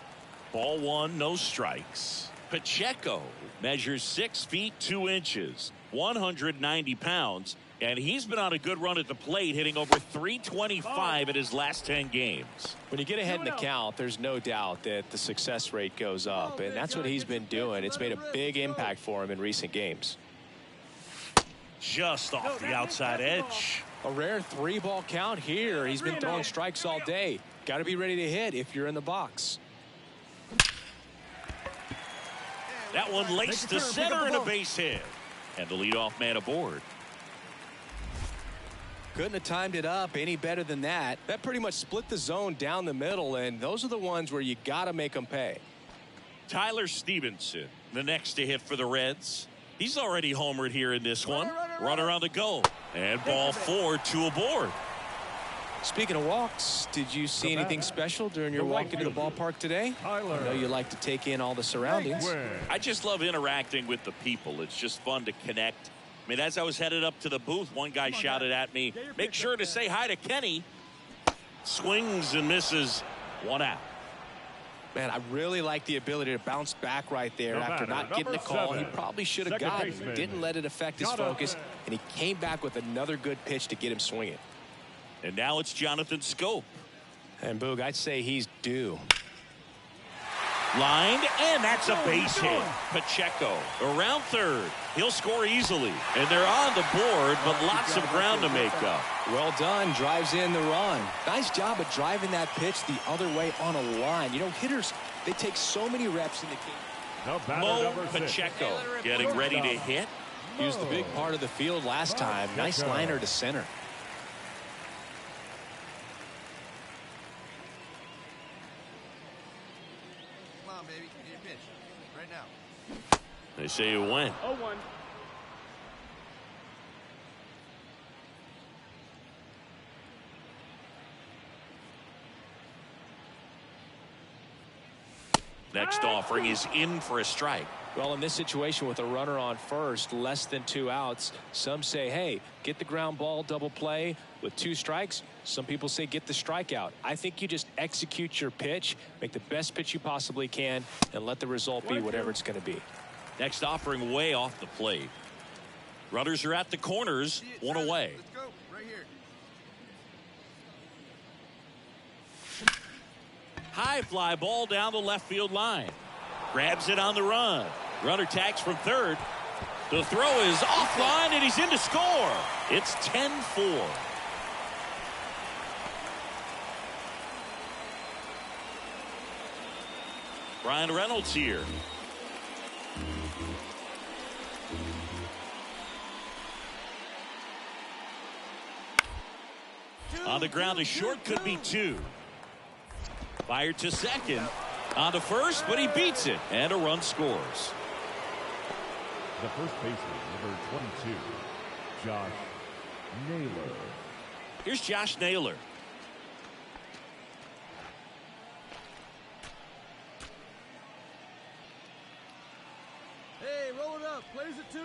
Ball 1, no strikes. Pacheco measures 6 feet 2 inches, 190 pounds. And he's been on a good run at the plate, hitting over 325 in his last 10 games.
When you get ahead in the count, there's no doubt that the success rate goes up, and that's what he's been doing. It's made a big impact for him in recent games.
Just off the outside edge.
A rare 3-ball count here. He's been throwing strikes all day. Got to be ready to hit if you're in the box.
That one laced to center and a base hit. And the leadoff man aboard.
Couldn't have timed it up any better than that. That pretty much split the zone down the middle, and those are the ones where you got to make them pay.
Tyler Stevenson, the next to hit for the Reds. He's already homered here in this one. Runner on the go. And ball 4, 2 aboard.
Speaking of walks, did you see anything special during your walk into the ballpark today? I know you like to take in all the surroundings.
I just love interacting with the people. It's just fun to connect. I mean, as I was headed up to the booth, one guy shouted at me, "Make sure to say hi to Kenny." Swings and misses. 1 out.
Man, I really like the ability to bounce back right there after not getting the call. He probably should have gotten it. He didn't let it affect his focus, and he came back with another good pitch to get him swinging.
And now it's Jonathan Scope.
And Boog, I'd say he's due.
Lined, and that's a base hit. Pacheco around third. He'll score easily. And they're on the board, but lots of ground to make up.
Well done. Drives in the run. Nice job of driving that pitch the other way on a line. You know, hitters, they take so many reps in the game.
Mo Pacheco getting ready to hit.
He was the big part of the field last time. Nice liner to center.
They say you win.
0-1.
Next offering is in for a strike.
Well, in this situation with a runner on first, less than 2 outs, some say, hey, get the ground ball, double play with 2 strikes. Some people say get the strikeout. I think you just execute your pitch, make the best pitch you possibly can, and let the result be whatever it's going to be.
Next offering way off the plate. Runners are at the corners, 1 away.
Let's go. Right here.
High fly ball down the left field line. Grabs it on the run. Runner tags from third. The throw is offline and he's in to score. It's 10-4. Brian Reynolds here. On the ground to short, could be 2. Fired to second. On to first, but he beats it, and a run scores.
The first baseman, number 22, Josh Naylor.
Here's Josh Naylor.
Hey, roll it up. Plays it 2.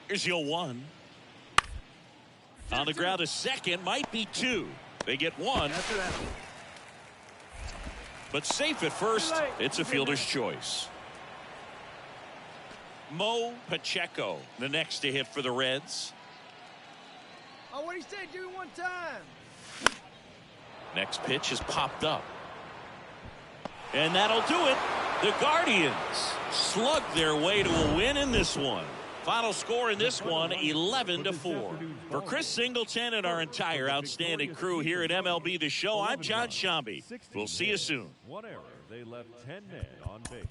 Here's your 1. On the ground to second, might be 2. They get 1.
After that.
But safe at first, it's a fielder's choice. Mo Pacheco, the next to hit for the Reds.
Oh, what do you say? Do it 1 time.
Next pitch has popped up. And that'll do it. The Guardians slug their way to a win in this one. Final score in this one, 11-4. For Chris Singleton and our entire outstanding crew here at MLB The Show, I'm John Shambi. We'll see you soon.
1 error. They left 10 men on base.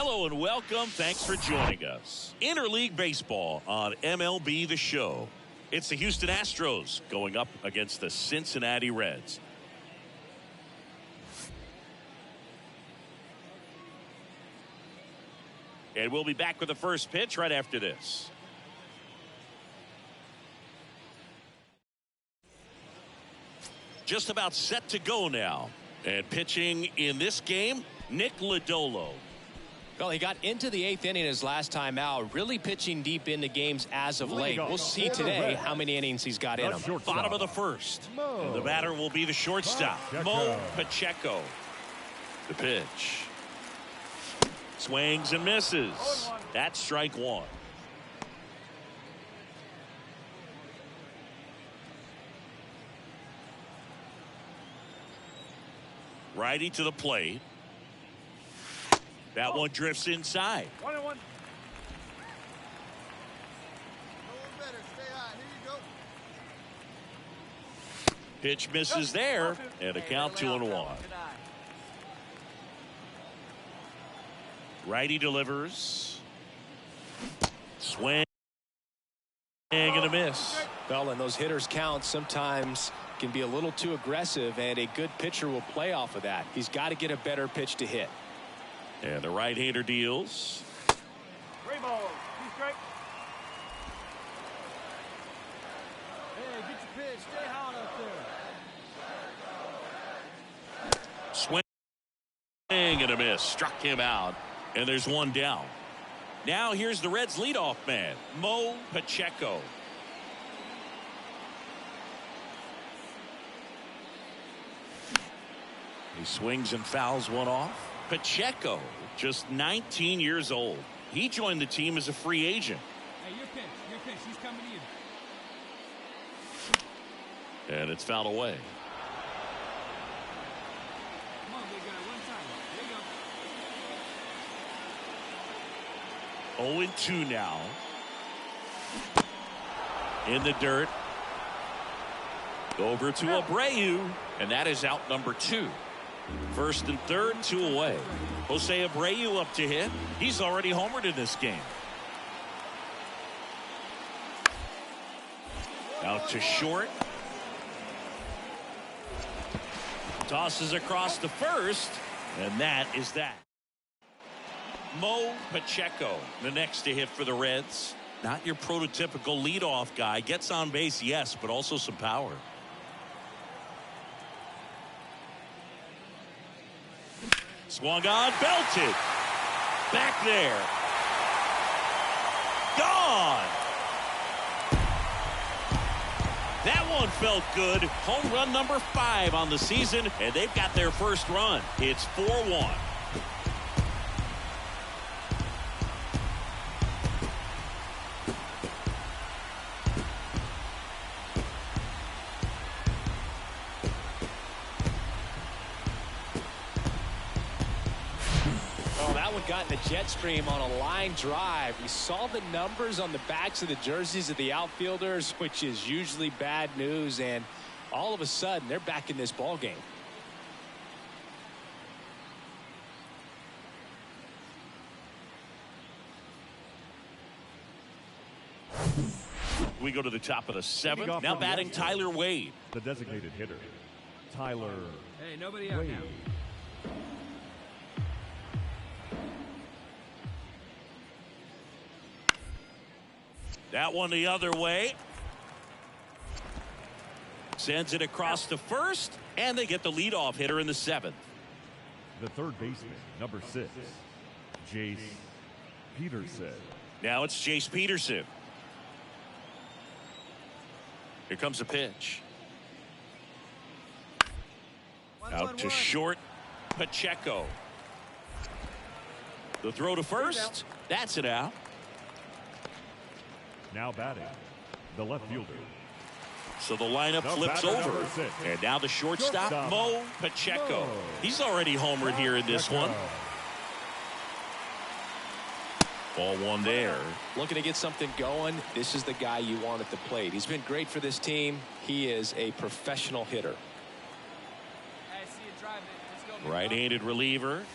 Hello and welcome. Thanks for joining us. Interleague Baseball on MLB The Show. It's the Houston Astros going up against the Cincinnati Reds. And we'll be back with the first pitch right after this. Just about set to go now. And pitching in this game, Nick Lodolo.
Well, he got into the 8th inning his last time out, really pitching deep into games as of late. We'll see today how many innings he's got in him.
Bottom of the first. And the batter will be the shortstop, Mo Pacheco. The pitch. Swings and misses. That's strike one. Righty to the plate. That one drifts inside.
1-1.
Pitch misses there, and a count 2-1. Righty delivers. Swing and a miss.
Well, and those hitters count sometimes can be a little too aggressive, and a good pitcher will play off of that. He's got to get a better pitch to hit.
And the right-hander deals.
Three balls. Two strike. Hey, get your pitch. Stay hot up there.
Swing and a miss. Struck him out. And there's one down. Now here's the Reds' leadoff man, Mo Pacheco. He swings and fouls one off. Pacheco, just 19 years old. He joined the team as a free agent.
Hey, your pitch. He's coming to you.
And it's fouled away.
Come on, big guy. One time. There you go.
0-2 now. In the dirt. Over to Abreu. And that is out number 2. First and third, 2 away. Jose Abreu up to hit. He's already homered in this game. Out to short. Tosses across the first. And that is that. Mo Pacheco, the next to hit for the Reds. Not your prototypical leadoff guy. Gets on base, yes, but also some power. Swung on, belted. Back there. Gone. That one felt good. Home run number 5 on the season, and they've got their first run. It's 4-1.
Got in the jet stream on a line drive. We saw the numbers on the backs of the jerseys of the outfielders, which is usually bad news, and all of a sudden they're back in this ball game.
We go to the top of the 7th. Now batting Tyler Wade.
The designated hitter, Tyler.
Hey, nobody out now.
That one the other way. Sends it across to first, and they get the leadoff hitter in the 7th.
The third baseman, number 6, Jace Peterson.
Now it's Jace Peterson. Here comes a pitch. Out to short, Pacheco. The throw to first. That's it out.
Now batting, the left fielder.
So the lineup flips over. And now the shortstop, Mo Pacheco. He's already homered here in this one. Ball one there.
Looking to get something going. This is the guy you want at the plate. He's been great for this team. He is a professional hitter.
Hey, see you drive it. Let's go.
Right-handed reliever.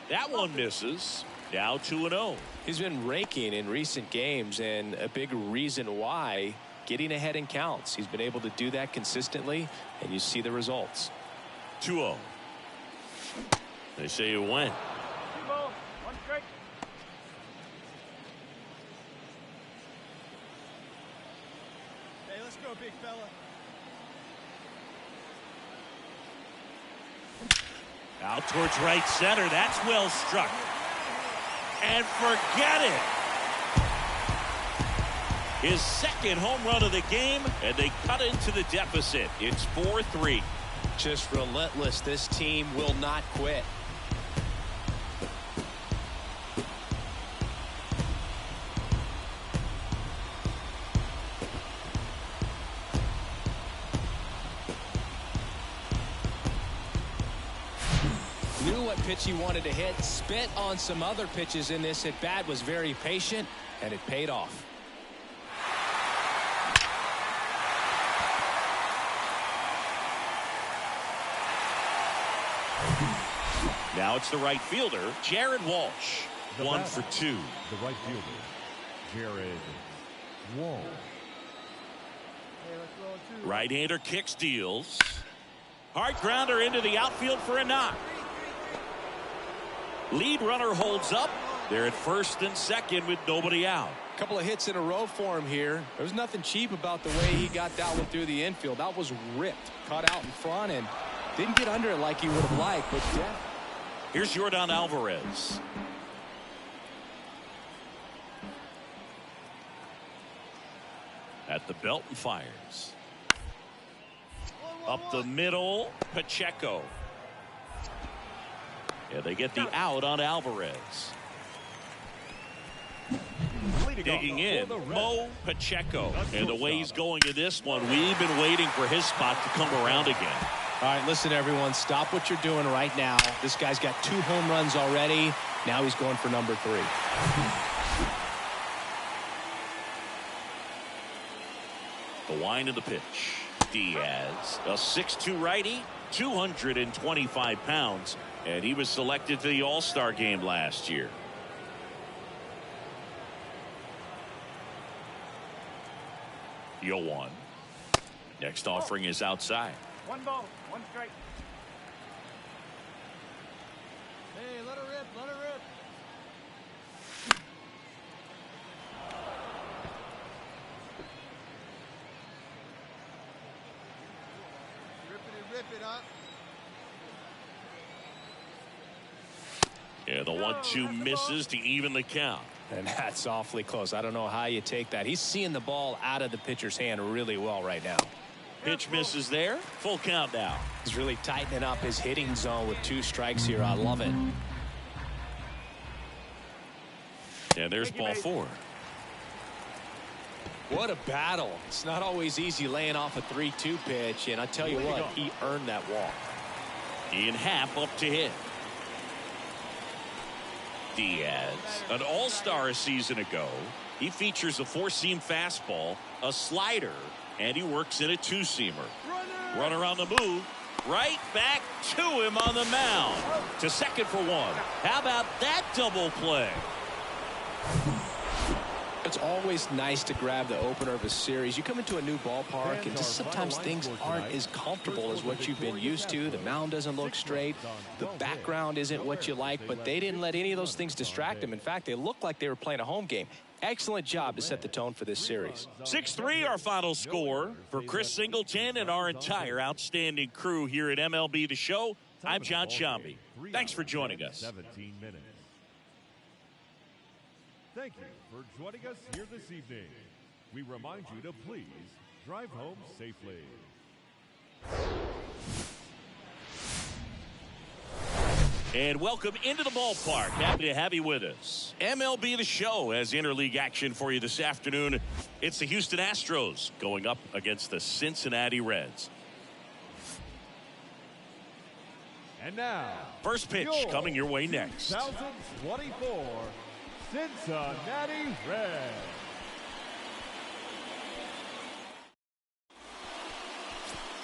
That one misses. Now 2-0.
He's been raking in recent games, and a big reason why, getting ahead in counts. He's been able to do that consistently, and you see the results.
2-0. They say you win.
One strike. Hey, let's go, big fella.
Out towards right center. That's well struck. And forget it. His second home run of the game, and they cut into the deficit. It's 4-3.
Just relentless. This team will not quit. Knew what pitch he wanted to hit, spit on some other pitches in this at bat, was very patient, and it paid off.
Now it's the right fielder, Jared Walsh.
The
1
batter,
for 2.
The right fielder, Jared Walsh.
Hey, let's roll it too.
Right-hander kicks, deals. Hard grounder into the outfield for a knock. Lead runner holds up. They're at first and second with nobody out.
A couple of hits in a row for him here. There was nothing cheap about the way he got that one through the infield. That was ripped, caught out in front, and didn't get under it like he would have liked, but yeah.
Here's Yordan Alvarez. At the belt and fires. Up the middle, Pacheco. Yeah, they get the out on Alvarez. Digging in, Mo Pacheco. And the way he's going to this one, we've been waiting for his spot to come around again.
All right, listen, everyone, stop what you're doing right now. This guy's got 2 home runs already. Now he's going for number 3.
The wind of the pitch. Diaz, a 6'2 righty, 225 pounds, and he was selected to the All-Star game last year. Yo one. Next offering is outside.
1 ball, 1 strike. Hey, let her rip, let her rip. Rip it up.
Yeah, the 1-2 misses to even the count.
And that's awfully close. I don't know how you take that. He's seeing the ball out of the pitcher's hand really well right now.
Pitch misses there. Full count now.
He's really tightening up his hitting zone with 2 strikes here. I love it.
And there's ball 4.
What a battle. It's not always easy laying off a 3-2 pitch, and I tell you what, he earned that walk.
In half up to hit. Diaz, an all-star a season ago. He features a 4-seam fastball, a slider, and he works in a 2-seamer. Runner on the move. Right back to him on the mound. To second for 1. How about that double play?
It's always nice to grab the opener of a series. You come into a new ballpark, and just sometimes things aren't as comfortable as what you've been used to. The mound doesn't look straight. The background isn't what you like, but they didn't let any of those things distract them. In fact, they looked like they were playing a home game. Excellent job to set the tone for this series.
6-3 our final score. For Chris Singleton and our entire outstanding crew here at MLB The Show, I'm John Shambi. Thanks for joining us.
17 minutes. Thank you for joining us here this evening. We remind you to please drive home safely.
And welcome into the ballpark. Happy to have you with us. MLB The Show has interleague action for you this afternoon. It's the Houston Astros going up against the Cincinnati Reds.
And now,
first pitch coming your way next.
2024 Cincinnati Reds.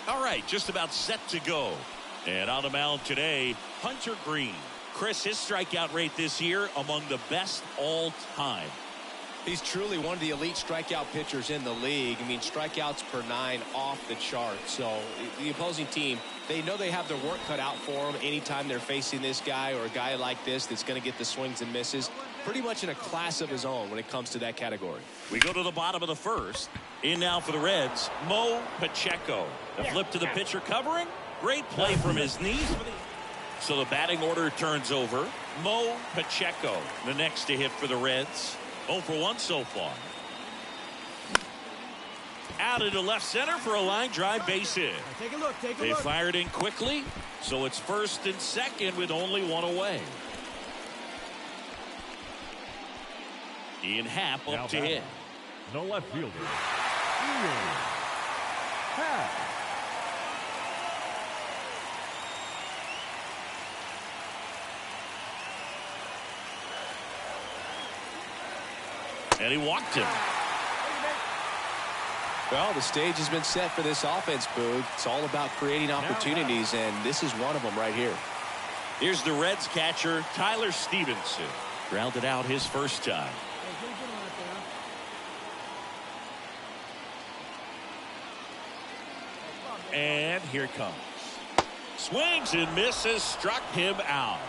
All right, just about set to go. And on the mound today, Hunter Green. Chris, his strikeout rate this year among the best all time.
He's truly one of the elite strikeout pitchers in the league. I mean, strikeouts per 9 off the chart. So the opposing team, they know they have their work cut out for them anytime they're facing this guy or a guy like this that's going to get the swings and misses. Pretty much in a class of his own when it comes to that category.
We go to the bottom of the first. In now for the Reds, Mo Pacheco. The flip to the pitcher covering. Great play from his knees. So the batting order turns over. Mo Pacheco, the next to hit for the Reds. 0 for 1 so far. Out into left center for a line drive base hit.
Take a look, take a
They
look.
fired in quickly, so it's first and second with only one away. Ian Happ up to hit.
The left fielder, Ian Happ.
And he walked him.
Well, the stage has been set for this offense, Boog. It's all about creating opportunities, and this is one of them right here.
Here's the Reds catcher, Tyler Stevenson. Grounded out his first time. And here it comes. Swings and misses, struck him out.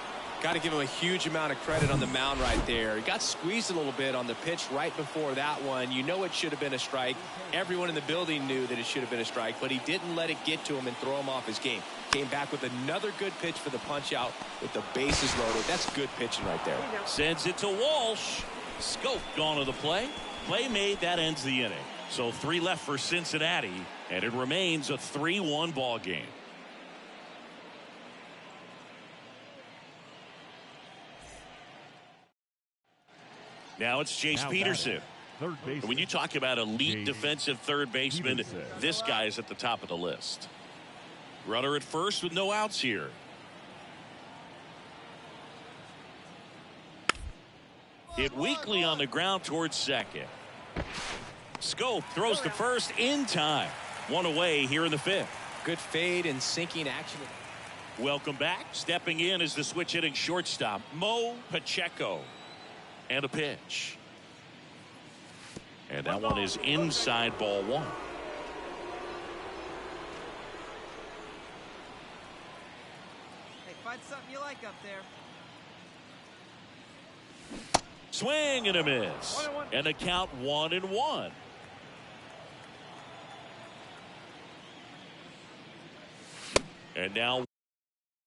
Got to give him a huge amount of credit on the mound right there. He got squeezed a little bit on the pitch right before that one. You know it should have been a strike. Everyone in the building knew that it should have been a strike, but he didn't let it get to him and throw him off his game. Came back with another good pitch for the punch out with the bases loaded. That's good pitching right there.
Sends it to Walsh. Scope gone to the play. Play made, that ends the inning. So 3 left for Cincinnati, and it remains a 3-1 ball game. Now it's Chase Peterson.
Third baseman.
When you talk about elite
Chase
defensive third baseman,
Peterson.
this guy is at the top of the list. Runner at first with no outs here. Hit weakly on the ground towards second. Scope throws to first in time. 1 away here in the 5th.
Good fade and sinking action.
Welcome back. Stepping in is the switch hitting shortstop, Mo Pacheco. And a pitch. And that one is inside ball 1.
Hey, find something you like up there.
Swing and a miss. And the count 1-1. And now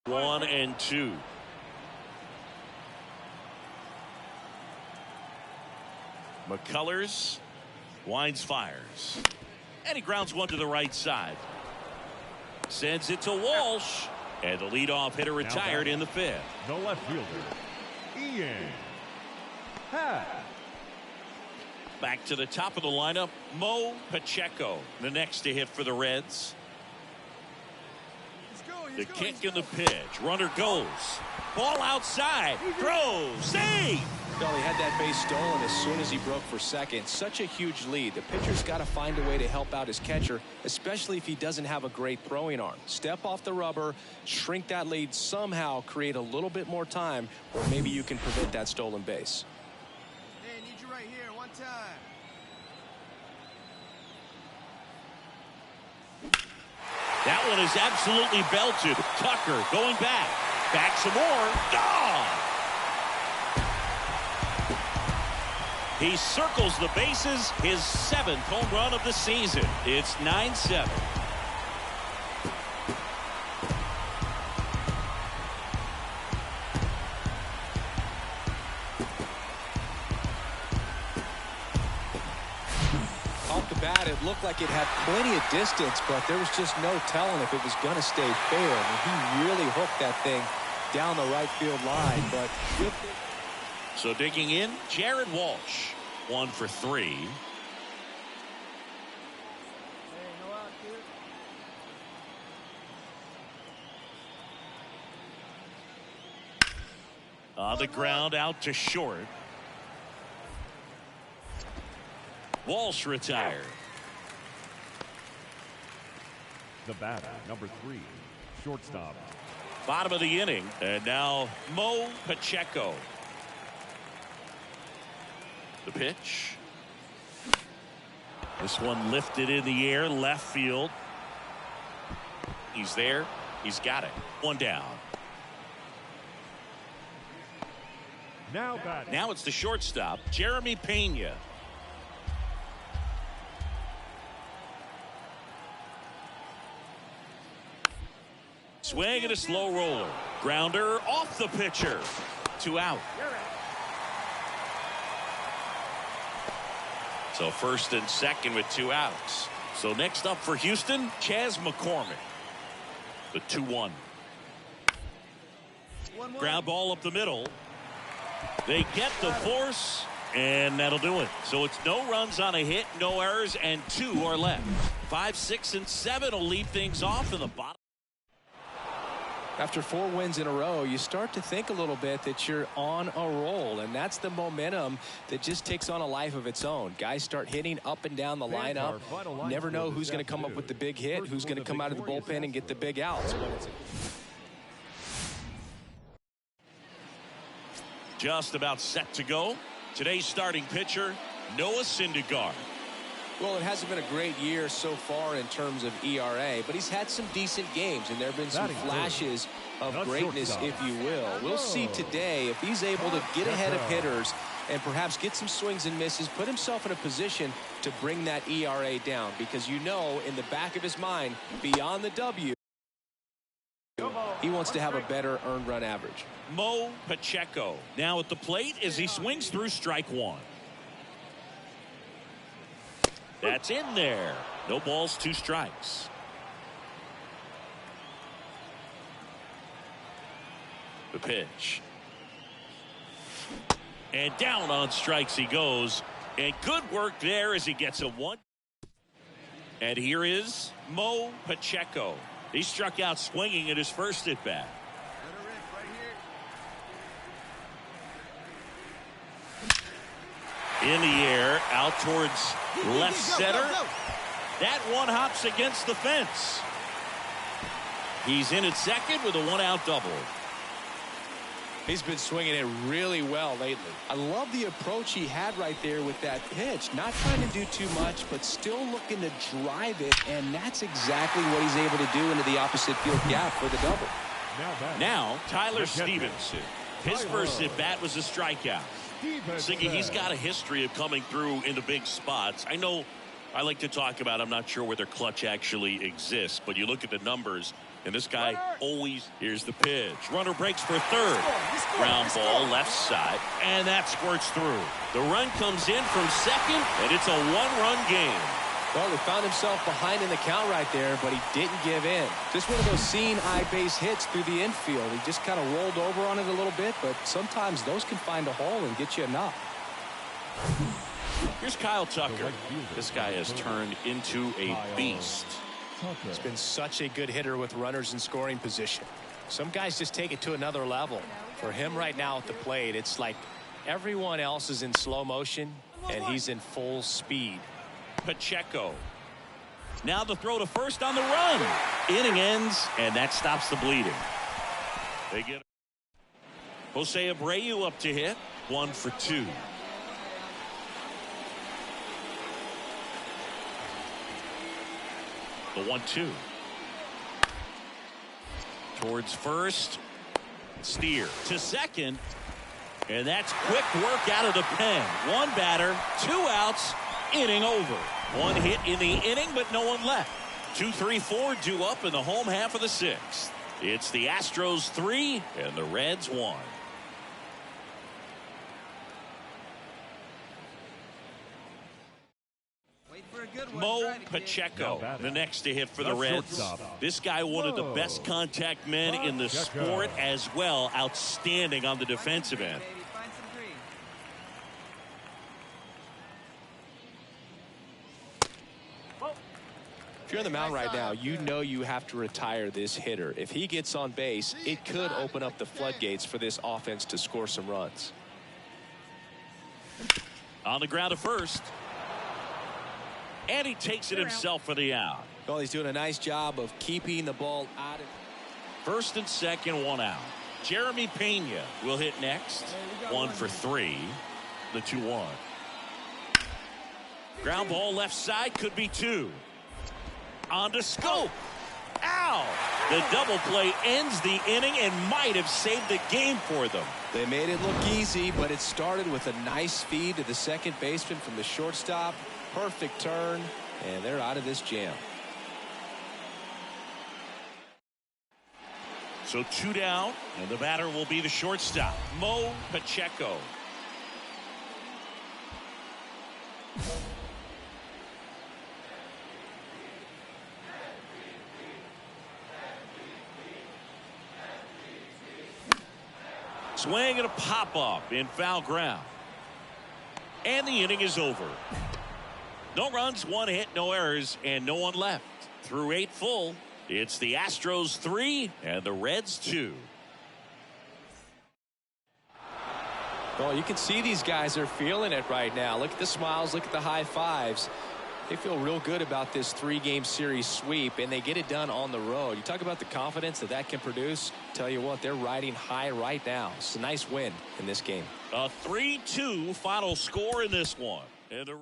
1-2. McCullers winds, fires, and he grounds one to the right side. Sends it to Walsh, and the leadoff hitter retired in the 5th.
The left fielder, Ian Happ.
Back to the top of the lineup, Mo Pacheco, the next to hit for the Reds. The kick and the pitch. Runner goes. Ball outside. Throws. Save.
Well, he had that base stolen as soon as he broke for second. Such a huge lead. The pitcher's got to find a way to help out his catcher, especially if he doesn't have a great throwing arm. Step off the rubber, shrink that lead somehow, create a little bit more time, or maybe you can prevent that stolen base.
Hey, I need you right here, one time.
That one is absolutely belted. Tucker going back. Back some more. Gone. He circles the bases, his 7th home run of the season. It's 9-7.
Off the bat, it looked like it had plenty of distance, but there was just no telling if it was going to stay fair. I mean, he really hooked that thing down the right field line, but good.
So digging in, Jared Walsh, 1 for 3.
Hey, no out, dude.
On the ground, out to short. Walsh retired.
The batter, number 3, shortstop,
Bottom of the inning. And now Mo Pacheco. The pitch. This one lifted in the air, left field. He's there. He's got it. One down. Now it's the shortstop, Jeremy Pena. Swing and a slow roller. Grounder off the pitcher. 2 out. So first and second with 2 outs. So next up for Houston, Chas McCormick. The 2-1. Ground ball up the middle. They get the force, and that'll do it. So it's no runs on a hit, no errors, and 2 are left. 5, 6, and 7 will lead things off in the bottom.
After 4 wins in a row, you start to think a little bit that you're on a roll, and that's the momentum that just takes on a life of its own. Guys start hitting up and down the lineup. Never know who's going to come up with the big hit, who's going to come out of the bullpen and get the big outs.
Just about set to go. Today's starting pitcher, Noah Syndergaard.
Well, it hasn't been a great year so far in terms of ERA, but he's had some decent games, and there have been some flashes of greatness, if you will. We'll see today if he's able to get ahead of hitters and perhaps get some swings and misses, put himself in a position to bring that ERA down, because you know in the back of his mind, beyond the W, he wants to have a better earned run average.
Mo Pacheco now at the plate as he swings through strike 1. That's in there. No balls, 2 strikes. The pitch. And down on strikes he goes. And good work there as he gets a 1. And here is Mo Pacheco. He struck out swinging at his first at bat. In the air, out towards left center. That one hops against the fence. He's in at second with a 1-out double.
He's been swinging it really well lately. I love the approach he had right there with that pitch. Not trying to do too much, but still looking to drive it, and that's exactly what he's able to do into the opposite field gap for the double.
Now, Tyler Stevenson. His first at bat was a strikeout. Siggy, he's got a history of coming through into big spots. I know I like to talk about, I'm not sure whether clutch actually exists, but you look at the numbers, and this guy always, here's the pitch. Runner breaks for third. Ground ball left side, and that squirts through. The run comes in from second, and it's a 1-run game.
Well, he found himself behind in the count right there, but he didn't give in. Just one of those seeing eye base hits through the infield. He just kind of rolled over on it a little bit, but sometimes those can find a hole and get you a knock.
Here's Kyle Tucker. This guy has turned into a beast.
He's been such a good hitter with runners in scoring position. Some guys just take it to another level. For him right now at the plate, it's like everyone else is in slow motion, and he's in full speed.
Pacheco. Now the throw to first on the run. Inning ends, and that stops the bleeding. They get Jose Abreu up to hit. 1 for 2. The 1-2. Towards first. Steer to second. And that's quick work out of the pen. 1 batter, 2 outs. Inning over. 1 hit in the inning, but no one left. 2, 3, 4 due up in the home half of the 6th. It's the Astros 3 and the Reds 1. Mo Pacheco, the next to hit for the Reds. This guy, one of the best contact men in the sport as well. Outstanding on the defensive end.
If you're on the mound right now, you know you have to retire this hitter. If he gets on base, it could open up the floodgates for this offense to score some runs.
On the ground to first. And he takes it himself for the out.
Well, he's doing a nice job of keeping the ball out of.
First and second, one out. Jeremy Pena will hit next. One for three. The 2-1. Ground ball left side, could be two. On to Scope. Ow! The double play ends the inning and might have saved the game for them.
They made it look easy, but it started with a nice feed to the second baseman from the shortstop. Perfect turn, and they're out of this jam.
So 2 down, and the batter will be the shortstop, Mo Pacheco. Swing and a pop-up in foul ground. And the inning is over. No runs, 1 hit, no errors, and no one left. Through 8 full, it's the Astros 3 and the Reds 2.
Well, you can see these guys are feeling it right now. Look at the smiles, look at the high fives. They feel real good about this 3-game series sweep, and they get it done on the road. You talk about the confidence that can produce. Tell you what, they're riding high right now. It's a nice win in this game.
A 3-2 final score in this one. And the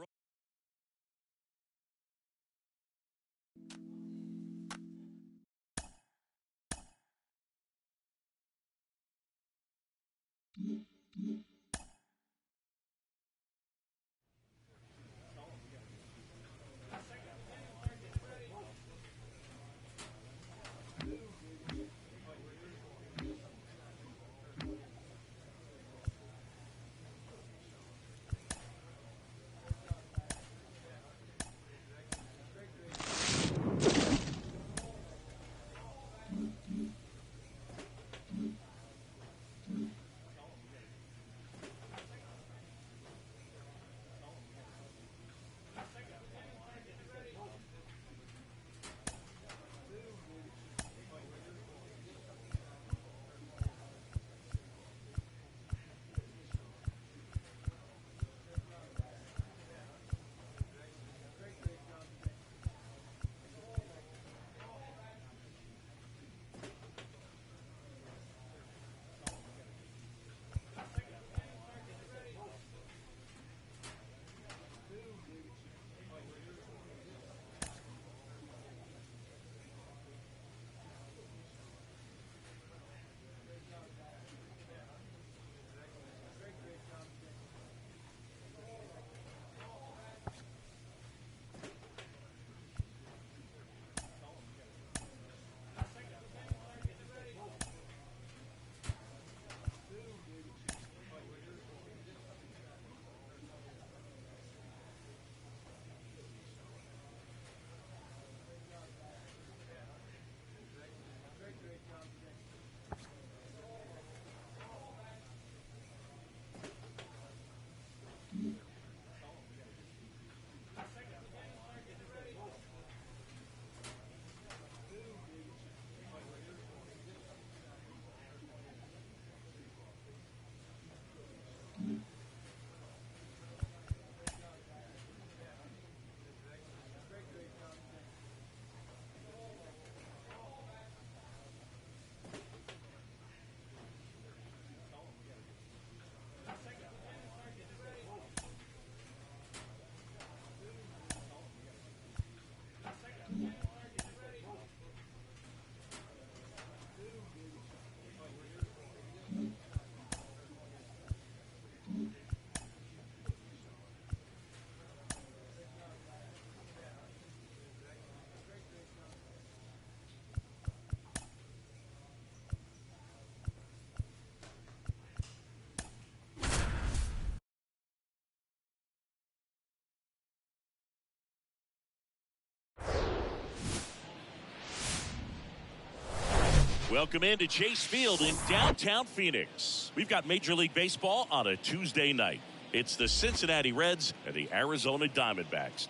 welcome into Chase Field in downtown Phoenix. We've got Major League Baseball on a Tuesday night. It's the Cincinnati Reds and the Arizona Diamondbacks.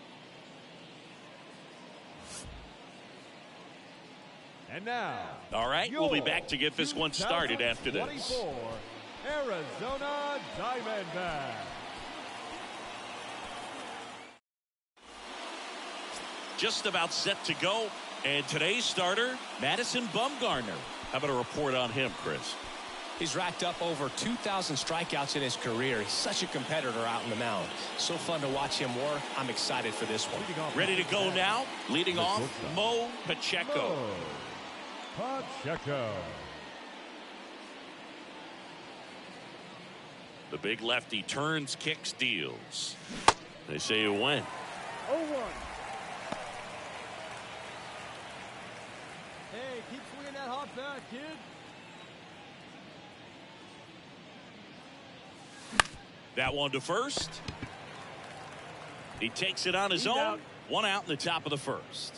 And now,
all right, we'll be back to get this one started after this.
Arizona Diamondbacks.
Just about set to go. And today's starter, Madison Bumgarner. How about a report on him, Chris?
He's racked up over 2,000 strikeouts in his career. He's such a competitor out in the mound. So fun to watch him work. I'm excited for this one.
Ready to go now. Leading off, Mo Pacheco.
Pacheco.
The big lefty turns, kicks, deals. They say it went.
0-1. Hey, keep swinging that hot bat, kid.
That one to first. He takes it on his own.
Out.
One out in the top of the first.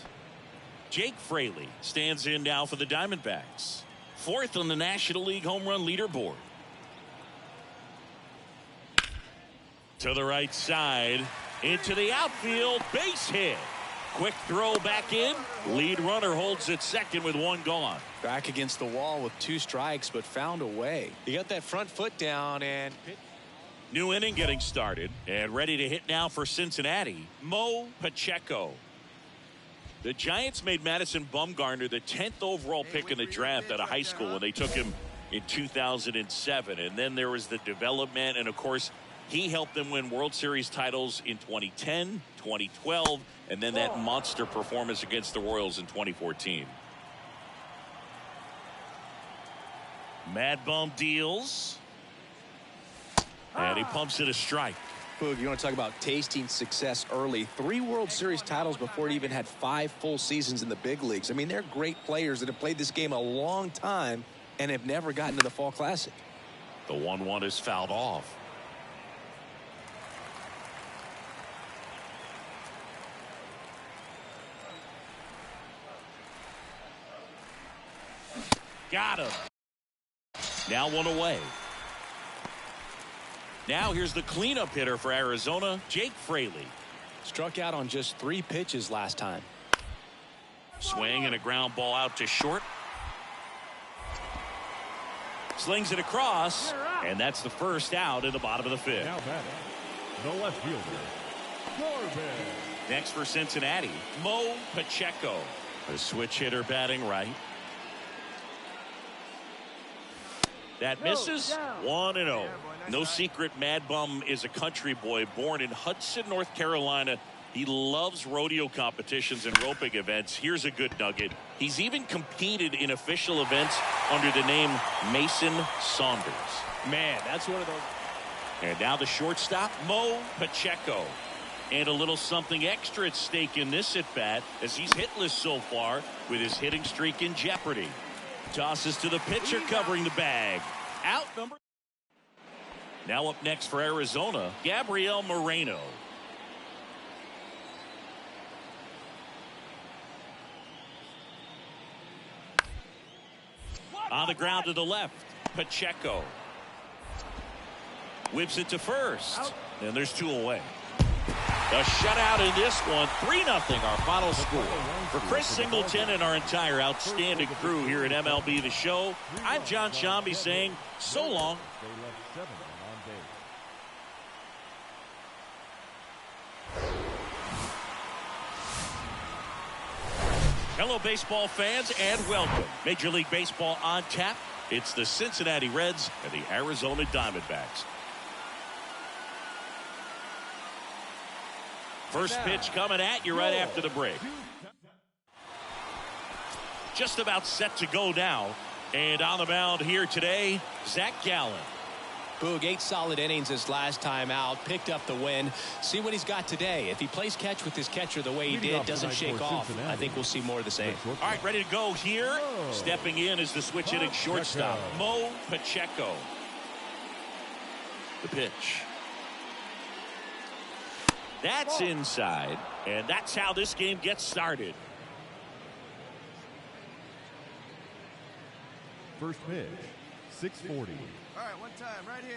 Jake Fraley stands in now for the Diamondbacks. Fourth on the National League home run leaderboard. To the right side. Into the outfield. Base hit. Quick throw back in. Lead runner holds at second with one gone.
Back against the wall with 2 strikes, but found a way. He got that front foot down and
New inning getting started and ready to hit now for Cincinnati. Mo Pacheco. The Giants made Madison Bumgarner the 10th overall pick in the draft out of high school when they took him in 2007. And then there was the development, and of course he helped them win World Series titles in 2010, 2012, and then that monster performance against the Royals in 2014. Mad Bum deals. And he pumps it a strike.
Boog, you want to talk about tasting success early. 3 World Series titles before he even had 5 full seasons in the big leagues. I mean, they're great players that have played this game a long time and have never gotten to the Fall Classic.
The 1-1 is fouled off. Got him. Now one away. Now here's the cleanup hitter for Arizona, Jake Fraley.
Struck out on just 3 pitches last time.
Swing and a ground ball out to short. Slings it across, and that's the first out in the bottom of the 5th.
Now batting, the left fielder, Corbin.
Next for Cincinnati, Mo Pacheco. A switch hitter batting right. That misses. 1-0. No secret, Mad Bum is a country boy born in Hudson, North Carolina. He loves rodeo competitions and roping events. Here's a good nugget. He's even competed in official events under the name Mason Saunders.
Man, that's one of those.
And now the shortstop, Mo Pacheco. And a little something extra at stake in this at-bat as he's hitless so far with his hitting streak in jeopardy. Tosses to the pitcher covering the bag. Out number. Now up next for Arizona, Gabriel Moreno. On the ground to the left, Pacheco. Whips it to first. And there's 2 away. A shutout in this one, 3-0 our final score. For Chris Singleton and our entire outstanding crew here at MLB The Show, I'm John Shambi saying so long.
They left 7 on base.
Hello, baseball fans, and welcome. Major League Baseball on tap. It's the Cincinnati Reds and the Arizona Diamondbacks. First pitch coming at you right after the break. Just about set to go now. And on the mound here today, Zach Gallen.
Boog, 8 solid innings his last time out. Picked up the win. See what he's got today. If he plays catch with his catcher the way he did, doesn't shake off, I think we'll see more of the same.
All right, ready to go here. Stepping in is the switch hitting shortstop, Mo Pacheco. The pitch. That's inside, and that's how this game gets started.
First pitch, 640.
All right, one time, right here.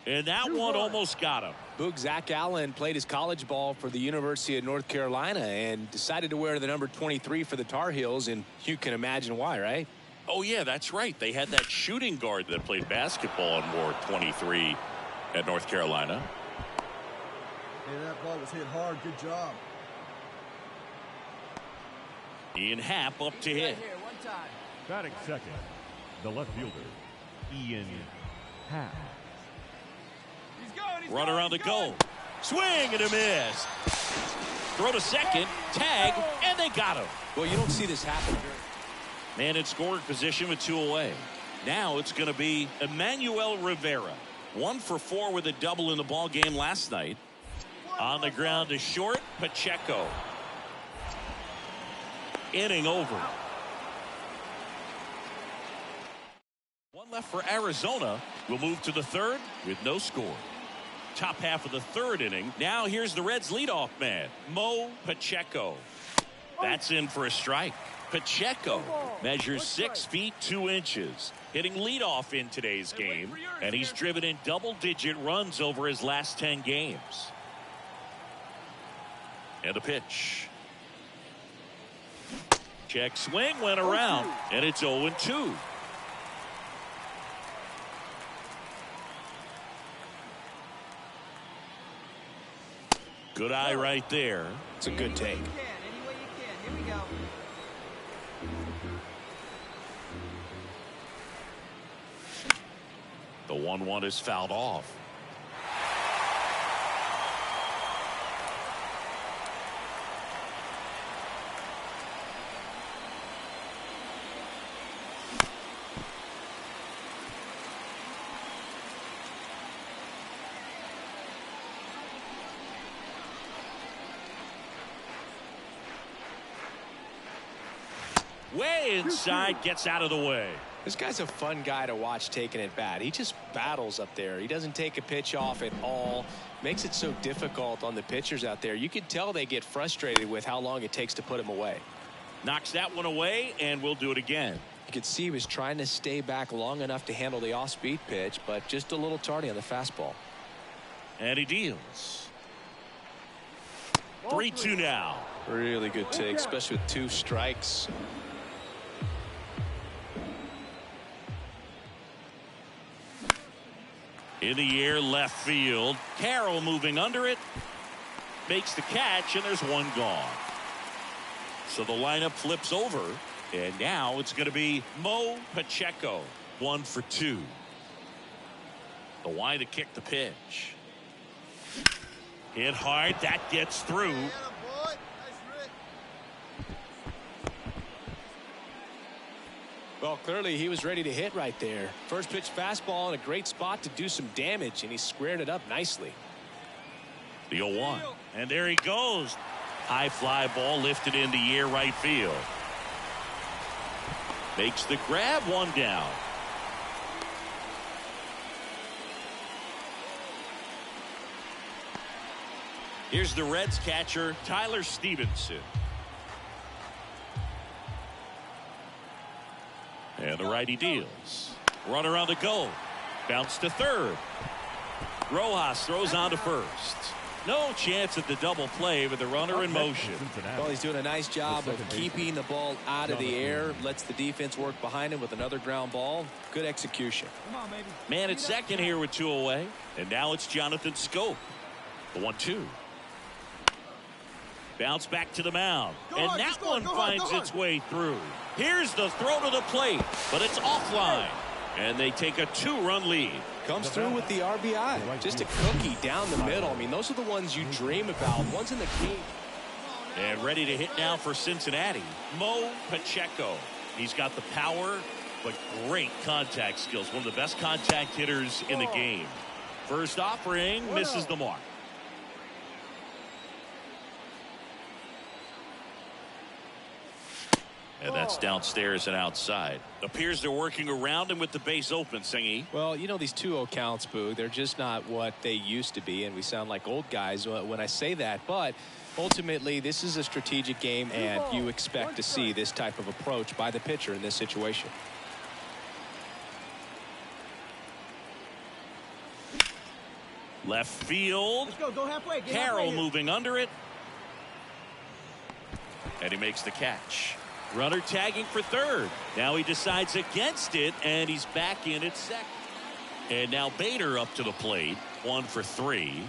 And that one almost got him.
Boog, Zach Allen played his college ball for the University of North Carolina and decided to wear the number 23 for the Tar Heels, and you can imagine why, right?
Oh, yeah, that's right. They had that shooting guard that played basketball and wore 23 at North Carolina.
Hey, that ball was hit hard. Good job.
Ian Happ up to hit.
Right here, one time.
Batting second, the left fielder, Ian Happ.
Runner on the goal. Swing and a miss. Throw to second. Tag. And they got him.
Well, you don't see this happen.
Man in scoring position with 2 away. Now it's going to be Emmanuel Rivera. 1 for 4 with a double in the ball game last night. On the ground to short. Pacheco. Inning over. 1 left for Arizona. We'll move to the 3rd with no score. Top half of the 3rd inning. Now here's the Reds leadoff man, Mo Pacheco. That's in for a strike. Pacheco measures 6 feet 2 inches, hitting leadoff in today's game, and he's driven in double-digit runs over his last 10 games. And the pitch. Check swing went around, and it's 0-2. Good eye right there.
It's a good take.
Any way you can. Here we go.
The 1-1 is fouled off. Way inside, gets out of the way.
This guy's a fun guy to watch taking at bat. He just battles up there. He doesn't take a pitch off at all. Makes it so difficult on the pitchers out there. You can tell they get frustrated with how long it takes to put him away.
Knocks that one away, and we'll do it again.
You could see he was trying to stay back long enough to handle the off-speed pitch, but just a little tardy on the fastball.
And he deals. 3-2 now.
Really good take, especially with 2 strikes.
In the air, left field. Carroll moving under it. Makes the catch, and there's 1 gone. So the lineup flips over, and now it's going to be Mo Pacheco. 1 for 2. The wide to kick the pitch. Hit hard. That gets through.
Well, clearly he was ready to hit right there. First pitch fastball in a great spot to do some damage, and he squared it up nicely.
The 0-1. And there he goes. High fly ball lifted in the air right field. Makes the grab, 1 down. Here's the Reds catcher, Tyler Stevenson. And the righty deals. Runner on the go. Bounce to 3rd. Rojas throws on to 1st. No chance at the double play with the runner in motion.
Well, he's doing a nice job of keeping the ball out of the air. Lets the defense work behind him with another ground ball. Good execution.
Come on, baby.
Man at second here with 2 away. And now it's Jonathan Scope. The 1-2. Bounce back to the mound. And that one finds its way through. Here's the throw to the plate, but it's offline. And they take a 2-run lead.
Comes through with the RBI. Just a cookie down the middle. I mean, those are the ones you dream about. Ones in the game.
And ready to hit now for Cincinnati, Mo Pacheco. He's got the power, but great contact skills. One of the best contact hitters in the game. First offering, misses the mark. And that's downstairs and outside. Appears they're working around him with the base open, Singy.
Well, you know, these 2-0 counts, Boo, they're just not what they used to be, and we sound like old guys when I say that. But ultimately, this is a strategic game, and you expect to see this type of approach by the pitcher in this situation.
Left field.
Let's go. Go halfway. Get
Carroll
halfway here.
moving under it. And he makes the catch. Runner tagging for third. Now he decides against it, and he's back in at second. And now Bader up to the plate. 1 for 3.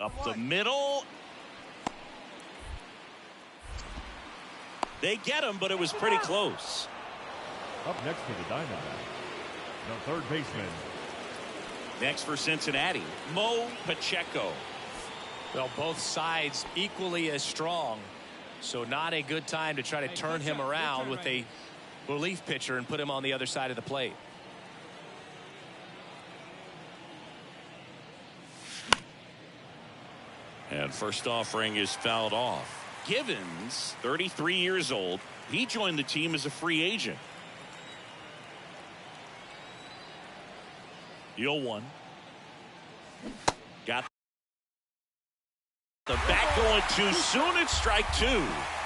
Up the middle. They get him, but it was pretty close.
Up next for the Diamondbacks, the third baseman.
Next for Cincinnati, Mo Pacheco.
Well, both sides equally as strong. So not a good time to try to turn him around with a relief pitcher and put him on the other side of the plate.
And first offering is fouled off. Givens, 33 years old. He joined the team as a free agent. The 0-1. Got the bat going too soon. It's strike 2.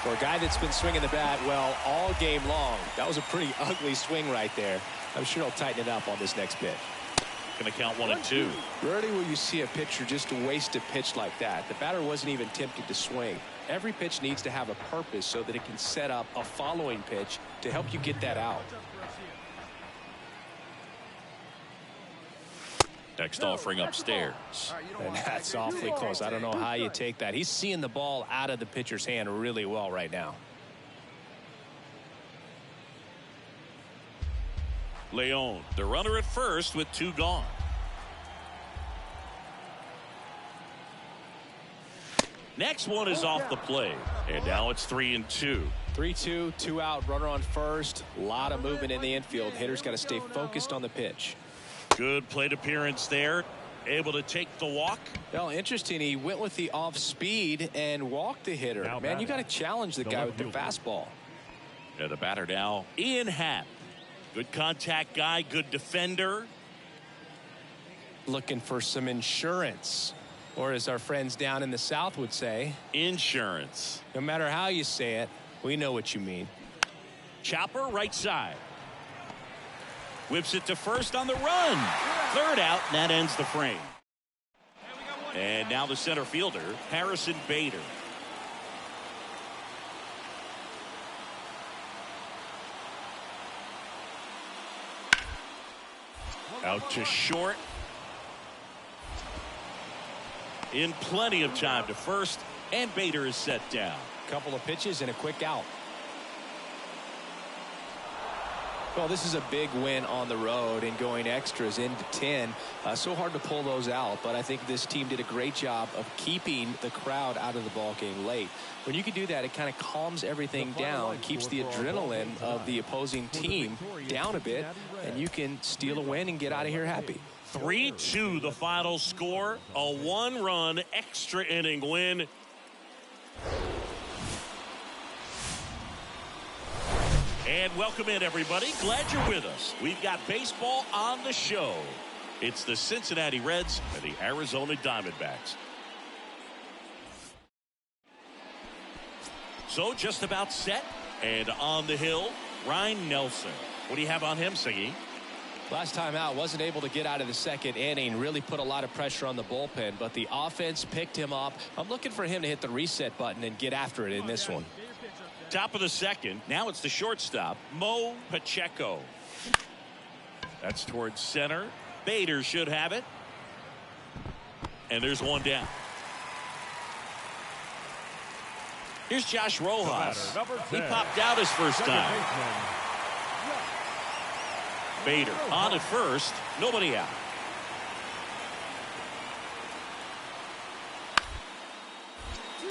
For a guy that's been swinging the bat well all game long, that was a pretty ugly swing right there. I'm sure he'll tighten it up on this next pitch.
Going to count 1 and 2.
Rarely will you see a pitcher just waste a pitch like that. The batter wasn't even tempted to swing. Every pitch needs to have a purpose so that it can set up a following pitch to help you get that out.
Next offering upstairs.
And that's awfully close. I don't know how you take that. He's seeing the ball out of the pitcher's hand really well right now.
Leon, the runner at first with 2 gone. Next one is off the plate. And now it's 3 and 2.
3-2, 2 out, runner on first. A lot of movement in the infield. Hitter's got to stay focused on the pitch.
Good plate appearance there. Able to take the walk.
Well, interesting. He went with the off speed and walked the hitter. Man, you got to challenge the guy with the fastball.
Yeah, the batter now, Ian Happ. Good contact guy, good defender.
Looking for some insurance. Or as our friends down in the South would say,
insurance.
No matter how you say it, we know what you mean.
Chopper right side. Whips it to first on the run. Third out, and that ends the frame. And now the center fielder, Harrison Bader. Out to short. In plenty of time to first, and Bader is set down.
Couple of pitches and a quick out. Well, this is a big win on the road and going extras into 10. So hard to pull those out, but I think this team did a great job of keeping the crowd out of the ball game late. When you can do that, it kind of calms everything down, keeps the adrenaline of the opposing team down a bit, and you can steal a win and get out of here happy.
3-2 the final score. A 1-run extra inning win. And welcome in, everybody. Glad you're with us. We've got baseball on the show. It's the Cincinnati Reds and the Arizona Diamondbacks. So just about set and on the hill, Ryan Nelson. What do you have on him, Siggy?
Last time out, wasn't able to get out of the second inning, really put a lot of pressure on the bullpen, but the offense picked him up. I'm looking for him to hit the reset button and get after it in this one.
Top of the second. Now it's the shortstop, Mo Pacheco. That's towards center. Bader should have it. And there's one down. Here's Josh Rojas. He popped out his first time. Bader on at first. Nobody out.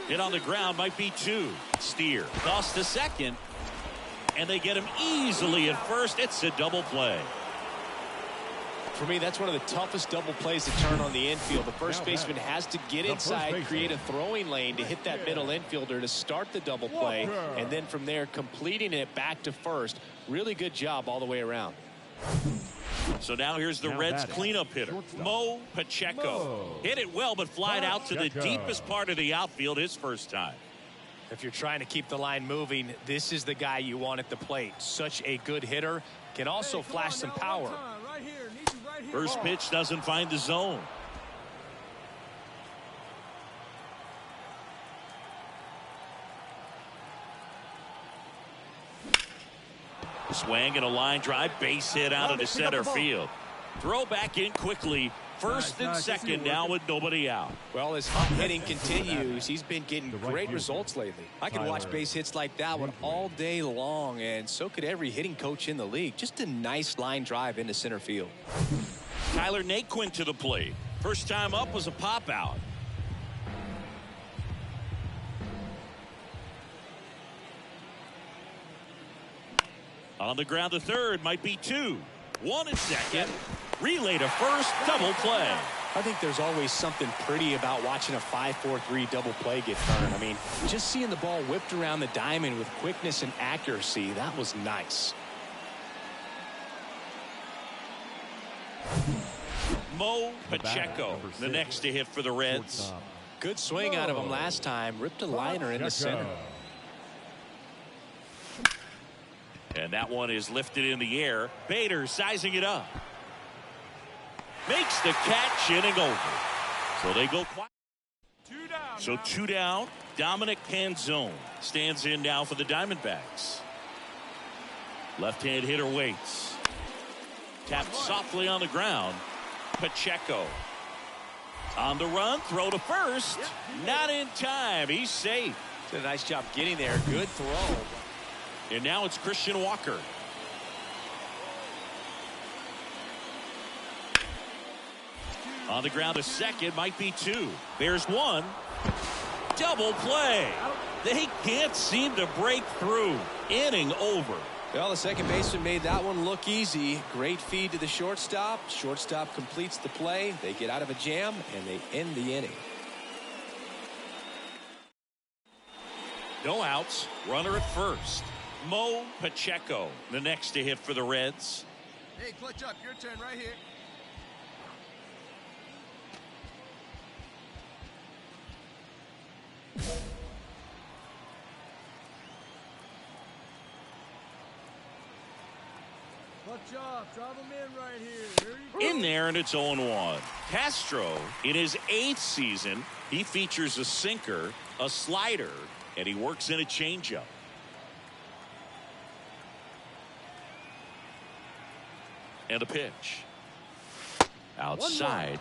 Hit on the ground might be 2. Steer toss to second, and they get him easily at first. It's a double play.
For me, that's one of the toughest double plays to turn on the infield. The first baseman has to get inside, create a throwing lane to hit that middle infielder to start the double play, and then from there completing it back to first. Really good job all the way around.
So now here's the Reds cleanup hitter, Mo Pacheco. Hit it well, but flied out to the deepest part of the outfield his first time.
If you're trying to keep the line moving, this is the guy you want at the plate. Such a good hitter. Can also flash some power.
Right here. Need you
First pitch doesn't find the zone. Swing and a line drive, base hit out into center field. Throw back in quickly. First and second now with nobody out.
Well, as hot hitting continues, he's been getting great results lately. I could watch base hits like that one all day long, and so could every hitting coach in the league. Just a nice line drive into center field.
Tyler Naquin to the plate. First time up was a pop out. On the ground to third, might be two. One and second. Relay to first, double play.
I think there's always something pretty about watching a 5-4-3 double play get turned. I mean, just seeing the ball whipped around the diamond with quickness and accuracy, that was nice.
Mo Pacheco, the next to hit for the Reds.
Good swing out of him last time. Ripped a liner in the center.
And that one is lifted in the air. Bader sizing it up. Makes the catch, inning over. So they go quiet. So two down. Dominic Canzone stands in now for the Diamondbacks. Left-hand hitter waits. Tapped softly on the ground. Pacheco. On the run, throw to first. Not in time. He's safe.
Did a nice job getting there. Good throw.
And now it's Christian Walker. On the ground to second, might be two. There's one. Double play. They can't seem to break through. Inning over.
Well, the second baseman made that one look easy. Great feed to the shortstop. Shortstop completes the play. They get out of a jam, and they end the inning.
No outs. Runner at first. Mo Pacheco, the next to hit for the Reds.
Hey, clutch up. Your turn right here. Clutch off. Drive him in right here.
In there, and it's 0-1. Castro, in his 8th season, he features a sinker, a slider, and he works in a changeup. And a pitch. Outside.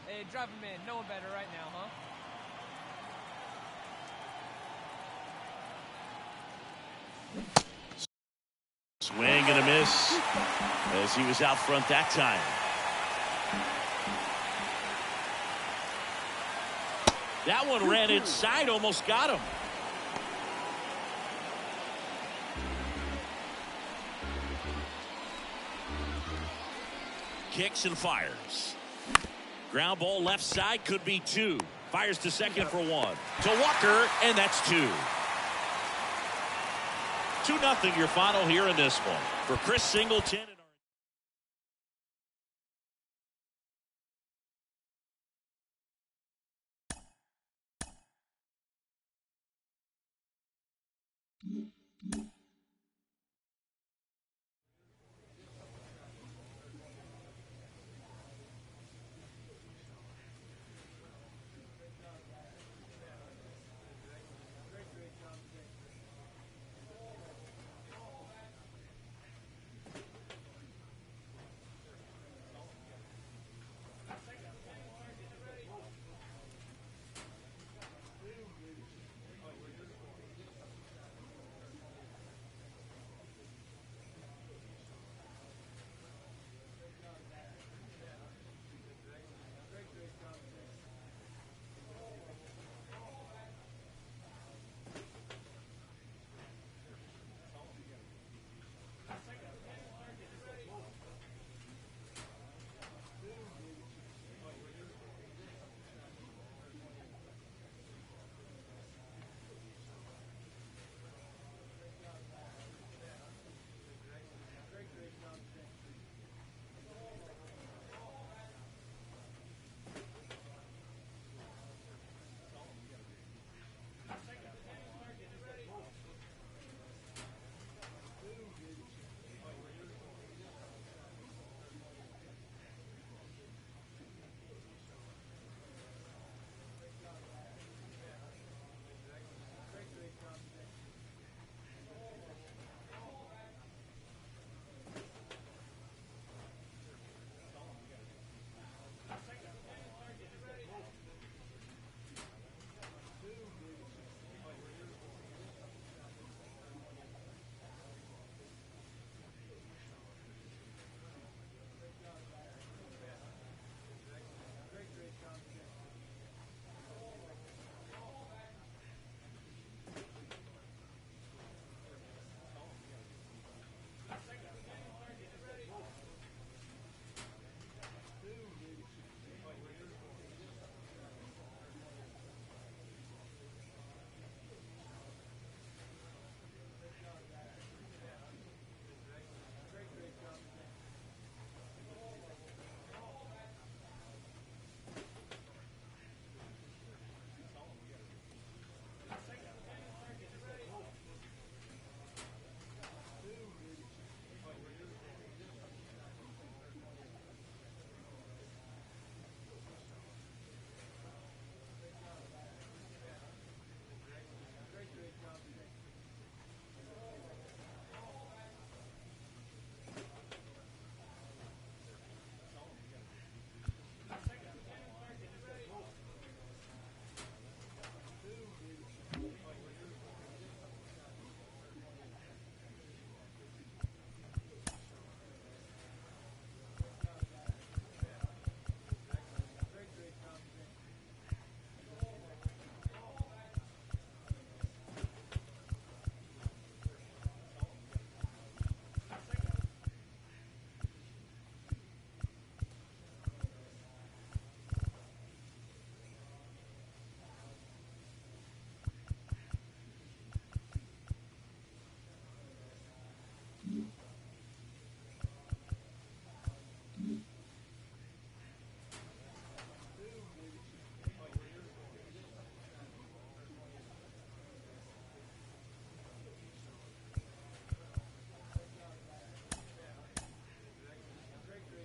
Hey, drive him in. No one better right now, huh?
Swing and a miss as he was out front that time. That one ran inside, almost got him. Kicks and fires. Ground ball left side, could be two. Fires to second for one. To Walker, and that's two. 2-0 your final here in this one. For Chris Singleton.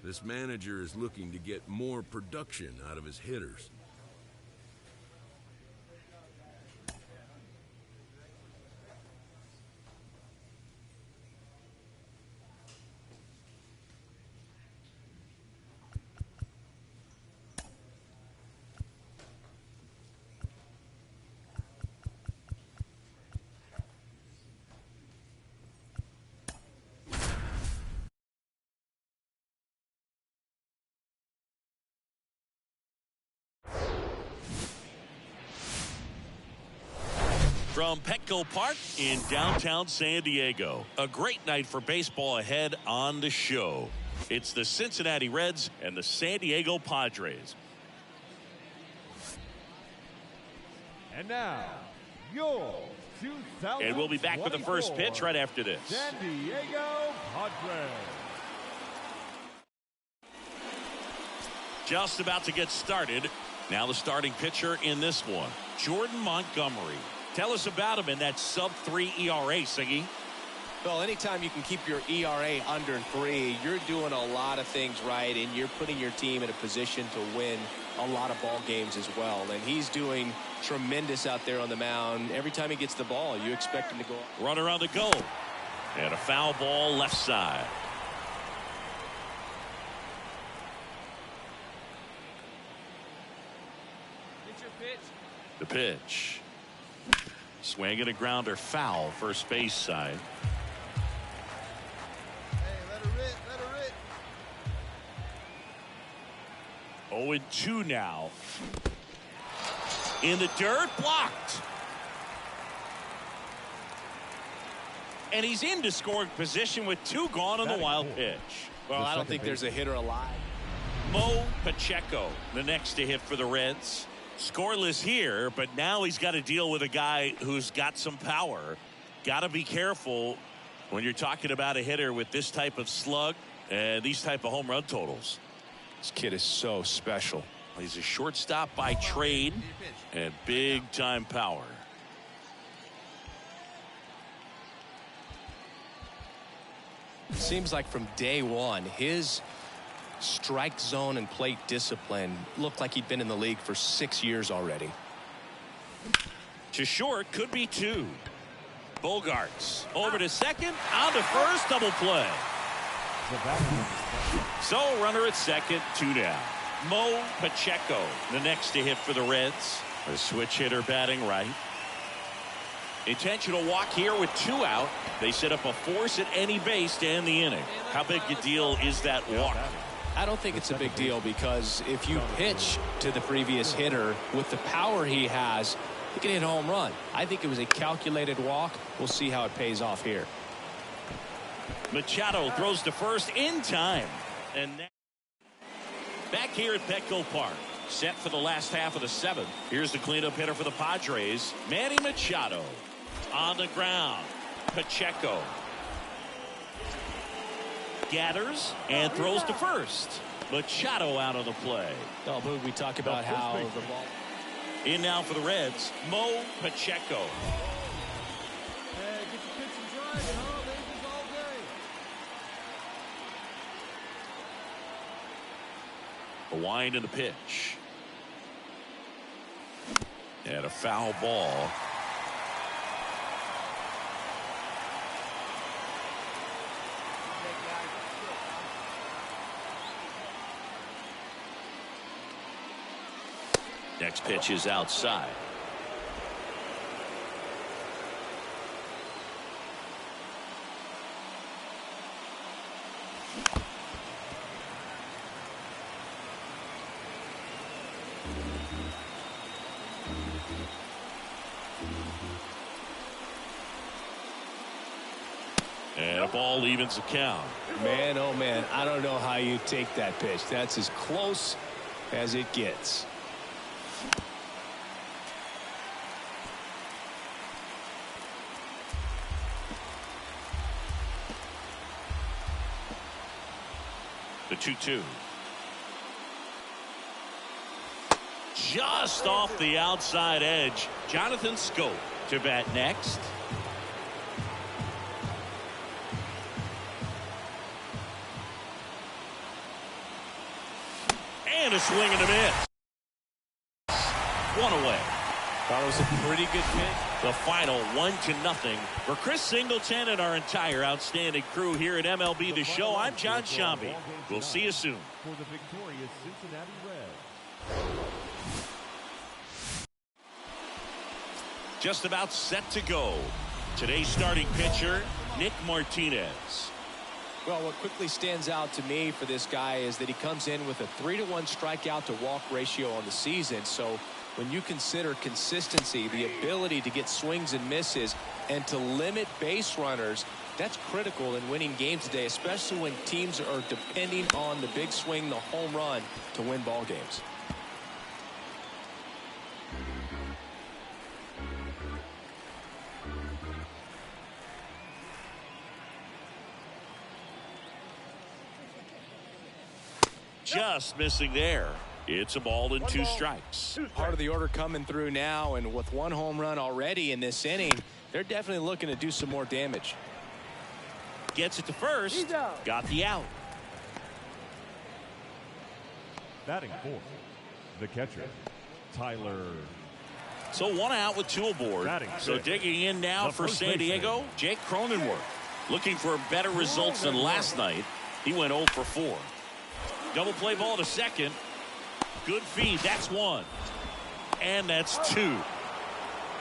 This manager is looking to get more production out of his hitters.
From Petco Park in downtown San Diego, a great night for baseball ahead on the show. It's the Cincinnati Reds and the San Diego Padres.
And now, your 2024
And we'll be back with the first pitch right after this.
San Diego Padres.
Just about to get started. Now the starting pitcher in this one, Jordan Montgomery. Tell us about him in that sub-3 ERA, Siggy.
Well, anytime you can keep your ERA under 3, you're doing a lot of things right, and you're putting your team in a position to win a lot of ball games as well. And he's doing tremendous out there on the mound. Every time he gets the ball, you expect him to go.
Runner on the go. And a foul ball left side.
It's your pitch.
The pitch. Swing and a grounder foul, first base side.
Hey, let her rip, let her rip.
0-2 now. In the dirt, blocked. And he's into scoring position with 2 gone on the wild pitch.
Well, I don't think there's a hitter alive.
Mo Pacheco, the next to hit for the Reds. Scoreless here, but now he's got to deal with a guy who's got some power. Got to be careful when you're talking about a hitter with this type of slug and these type of home run totals.
This kid is so special.
He's a shortstop by trade and big time power.
It seems like from day one, his strike zone and plate discipline looked like he'd been in the league for 6 years already.
To short, could be 2. Bogarts over to second, on to first, double play. So runner at second, 2 down. Mo Pacheco, the next to hit for the Reds. A switch hitter batting right. Intentional walk here with 2 out. They set up a force at any base to end the inning. How big a deal is that walk?
I don't think it's a big deal, because if you pitch to the previous hitter with the power he has, he can hit a home run. I think it was a calculated walk. We'll see how it pays off here.
Machado throws to first in time. And back here at Petco Park, set for the last half of the 7th. Here's the cleanup hitter for the Padres, Manny Machado. On the ground, Pacheco gathers and throws to first. Machado out on the play.
Oh, but we talk about how the ball.
In now for the Reds, Mo Pacheco.
Hey, get the pitch and drive it, huh? Ladies all day.
A wind and a pitch. And a foul ball. Next pitch is outside. And a ball evens the count.
Man, oh man, I don't know how you take that pitch. That's as close as it gets.
The 2-2. Just off the outside edge. Jonathan Scope to bat next. And a swing and a miss. One away.
Thought it was a pretty good pitch.
The final 1-0 for Chris Singleton and our entire outstanding crew here at MLB The Show. I'm John Shambi. We'll see you soon.
For the victorious Cincinnati Reds.
Just about set to go. Today's starting pitcher, Nick Martinez.
Well, what quickly stands out to me for this guy is that he comes in with a 3-to-1 strikeout to walk ratio on the season. So when you consider consistency, the ability to get swings and misses and to limit base runners, that's critical in winning games today, especially when teams are depending on the big swing, the home run, to win ball games.
Just missing there. It's a ball and 2 strikes.
Part of the order coming through now, and with 1 home run already in this inning, they're definitely looking to do some more damage.
Gets it to first. Got the out.
Batting fourth, the catcher, Tyler.
So 1 out with 2 aboard. So digging in now for San Diego, Jake Cronenworth. Looking for better results than last night. He went 0 for 4. Double play ball to second. Good feed. That's 1. And that's 2.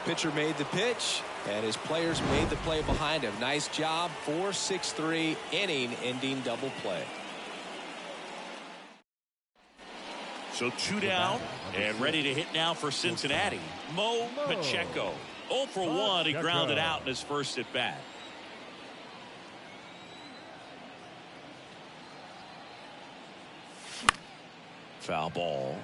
Pitcher made the pitch, and his players made the play behind him. Nice job. 4-6-3 inning ending double play.
So 2 down and ready to hit now for Cincinnati. Mo Pacheco. 0 for 1. He grounded out in his first at bat. Foul ball.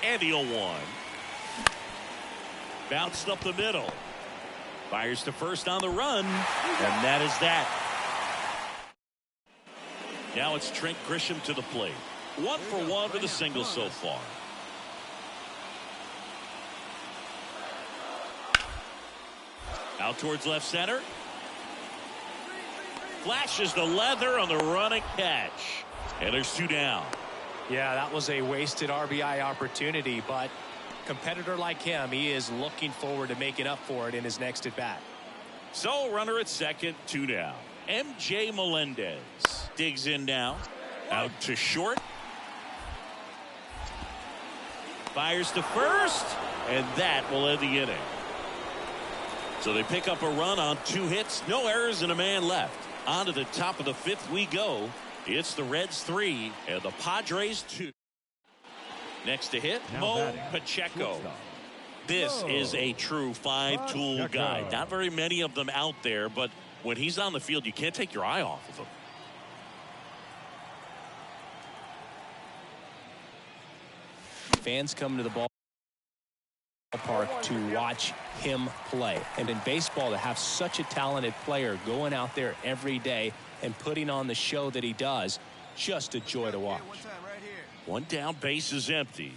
And the 0-1. Bounced up the middle. Fires to first on the run. And that is that. Now it's Trent Grisham to the plate. 1 for 1 with a single so far. Out towards left center. Flashes the leather on the running catch. And there's 2 down.
Yeah, that was a wasted RBI opportunity, but competitor like him, he is looking forward to making up for it in his next at bat.
So runner at second, 2 down. MJ Melendez digs in now. Out to short. Fires to first. And that will end the inning. So they pick up a run on 2 hits, no errors, and a man left. On to the top of the 5th we go. It's the Reds 3 and the Padres 2. Next to hit, Mo Pacheco. This is a true 5-tool guy. Not very many of them out there, but when he's on the field, you can't take your eye off of him.
Fans come to the ballpark to watch him play. And in baseball, to have such a talented player going out there every day and putting on the show that he does, just a joy to watch.
1 down, base is empty.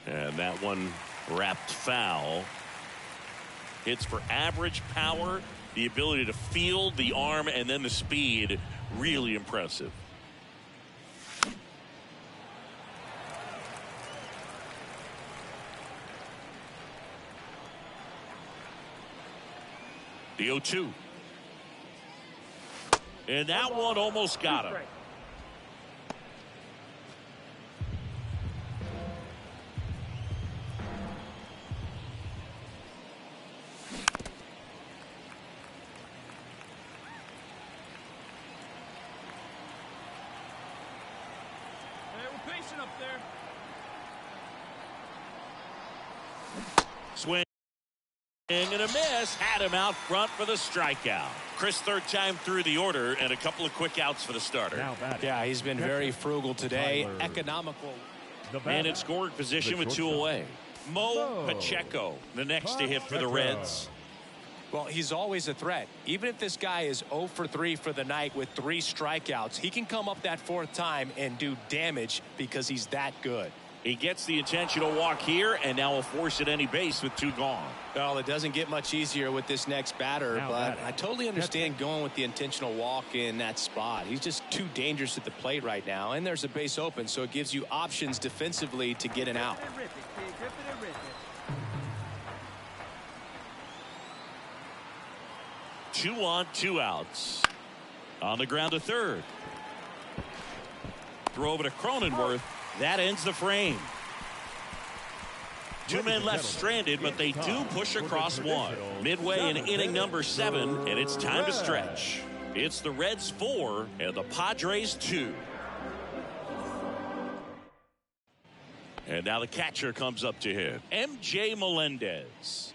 And that one wrapped foul. Hits for average power, the ability to field, the arm, and then the speed. Really impressive. The 0-2. And that one almost got him.
Hey, we're pacing up there.
Swing and a miss. Had him out front for the strikeout. Chris, 3rd time through the order, and a couple of quick outs for the starter.
Yeah, he's been very frugal today. Economical.
And in scoring position with 2 away. Mo Pacheco, the next to hit for the Reds.
Well, he's always a threat. Even if this guy is 0 for 3 for the night with 3 strikeouts, he can come up that 4th time and do damage because he's that good.
He gets the intentional walk here, and now will force at any base with 2 gone.
Well, it doesn't get much easier with this next batter, but I totally understand going with the intentional walk in that spot. He's just too dangerous at the plate right now, and there's a base open, so it gives you options defensively to get an out.
2 on, 2 outs. On the ground to third. Throw over to Cronenworth. That ends the frame. 2 men left stranded, but they do push across 1. Midway in inning number 7, and it's time to stretch. It's the Reds 4 and the Padres 2. And now the catcher comes up to him, MJ Melendez.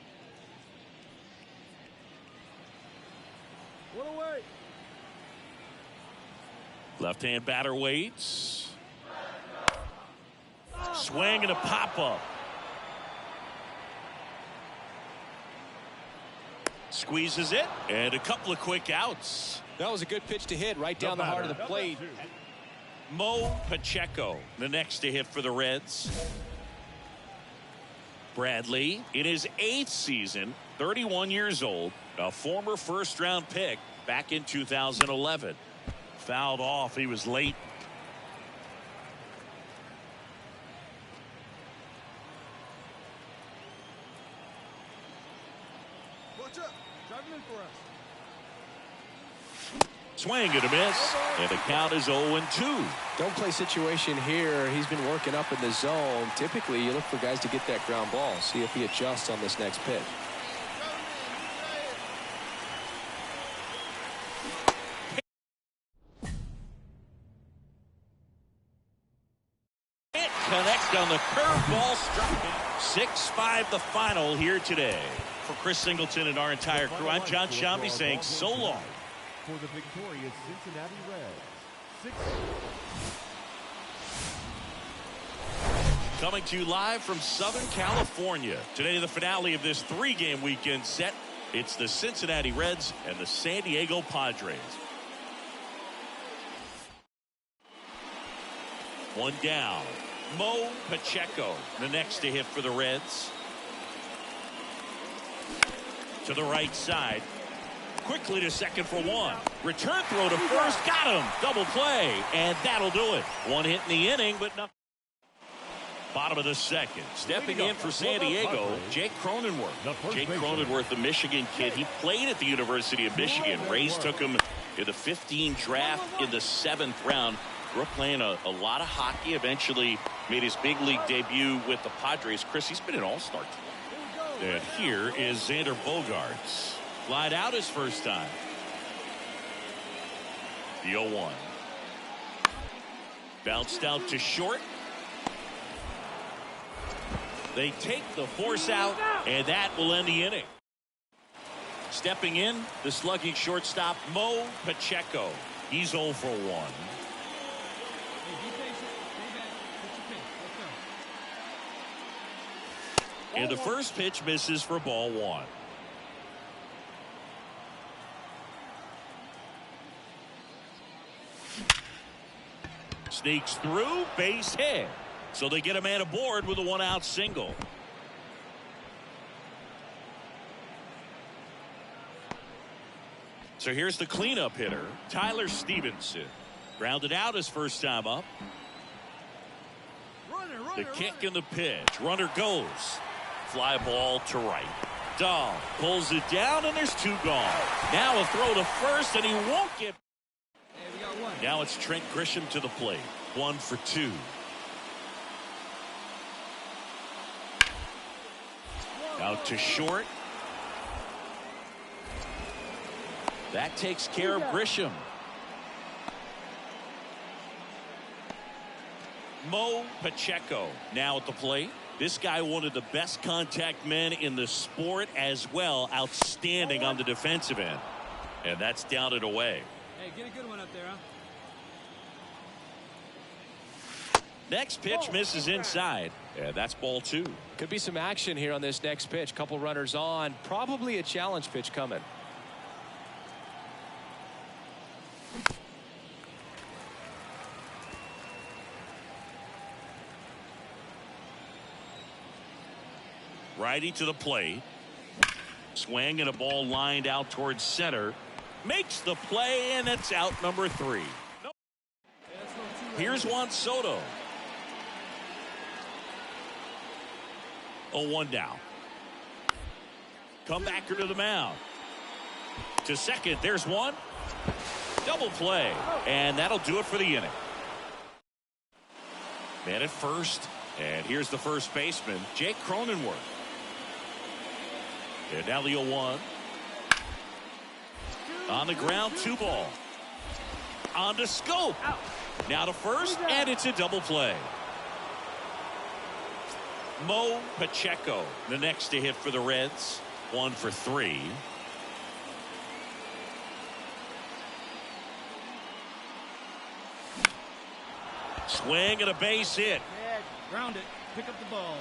Left-hand batter waits. Swing and a pop-up. Squeezes it, and a couple of quick outs.
That was a good pitch to hit right down the heart of the plate.
Mo Pacheco, the next to hit for the Reds. Bradley, in his 8th season, 31 years old, a former first-round pick back in 2011. Fouled off. He was late.
Watch up. Drive him in for us.
Swing and a miss. And the count is 0-2.
Don't play situation here. He's been working up in the zone. Typically, you look for guys to get that ground ball. See if he adjusts on this next pitch.
Connect on the curveball, struck it. 6-5 the final here today. For Chris Singleton and our entire crew, I'm John Shambi saying so long.
For the victorious Cincinnati Reds.
Coming to you live from Southern California. Today, the finale of this 3-game weekend set. It's the Cincinnati Reds and the San Diego Padres. 1 down. Mo Pacheco, the next to hit for the Reds. To the right side. Quickly to second for 1. Return throw to first. Got him. Double play. And that'll do it. 1 hit in the inning, but nothing. Bottom of the second. Stepping in for San Diego, Jake Cronenworth. Jake Cronenworth, the Michigan kid. He played at the University of Michigan. Rays took him in the 15 draft in the 7th round. Grew up playing a lot of hockey. Eventually made his big league debut with the Padres. Chris, he's been an all-star. And here is Xander Bogaerts. Flied out his first time. The 0-1. Bounced out to short. They take the force out, and that will end the inning. Stepping in, the slugging shortstop, Mo Pacheco. He's 0 for 1. And the first pitch misses for ball 1. Sneaks through, base hit. So they get a man aboard with a 1-out single. So here's the cleanup hitter, Tyler Stevenson. Grounded out his first time up. The kick and the pitch. Runner goes. Fly ball to right. Dahl pulls it down, and there's 2 gone. Now a throw to first, and he won't get. Now it's Trent Grisham to the plate. 1 for 2. Out to short. That takes care of Grisham. Mo Pacheco now at the plate. This guy, one of the best contact men in the sport as well. Outstanding on the defensive end. And that's down and away.
Hey, get a good one up there, huh?
Next pitch misses inside. Yeah, that's ball 2.
Could be some action here on this next pitch. Couple runners on. Probably a challenge pitch coming.
Righty to the plate. Swing and a ball lined out towards center. Makes the play, and it's out number 3. Here's Juan Soto. 0-1 down. Comebacker to the mound. To second, there's one. Double play, and that'll do it for the inning. Man at first, and here's the first baseman, Jake Cronenworth. And now the 0-1. On the ground, 2 ball. On to Scope. Now to first, and it's a double play. Mo Pacheco, the next to hit for the Reds. 1 for 3. Swing and a base hit.
Ground it. Pick up the ball.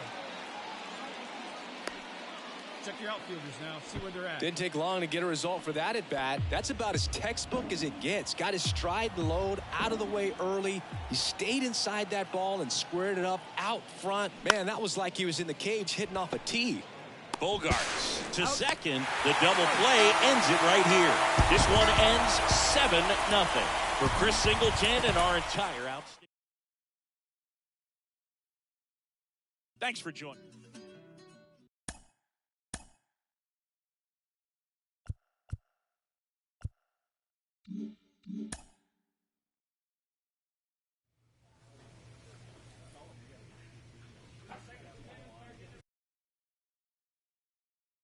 Check your outfielders now. See where they're at.
Didn't take long to get a result for that at bat. That's about as textbook as it gets. Got his stride and load out of the way early. He stayed inside that ball and squared it up out front. Man, that was like he was in the cage hitting off a tee.
Bogarts to second. The double play ends it right here. This one ends 7-0. For Chris Singleton and our entire outstanding. Thanks for joining.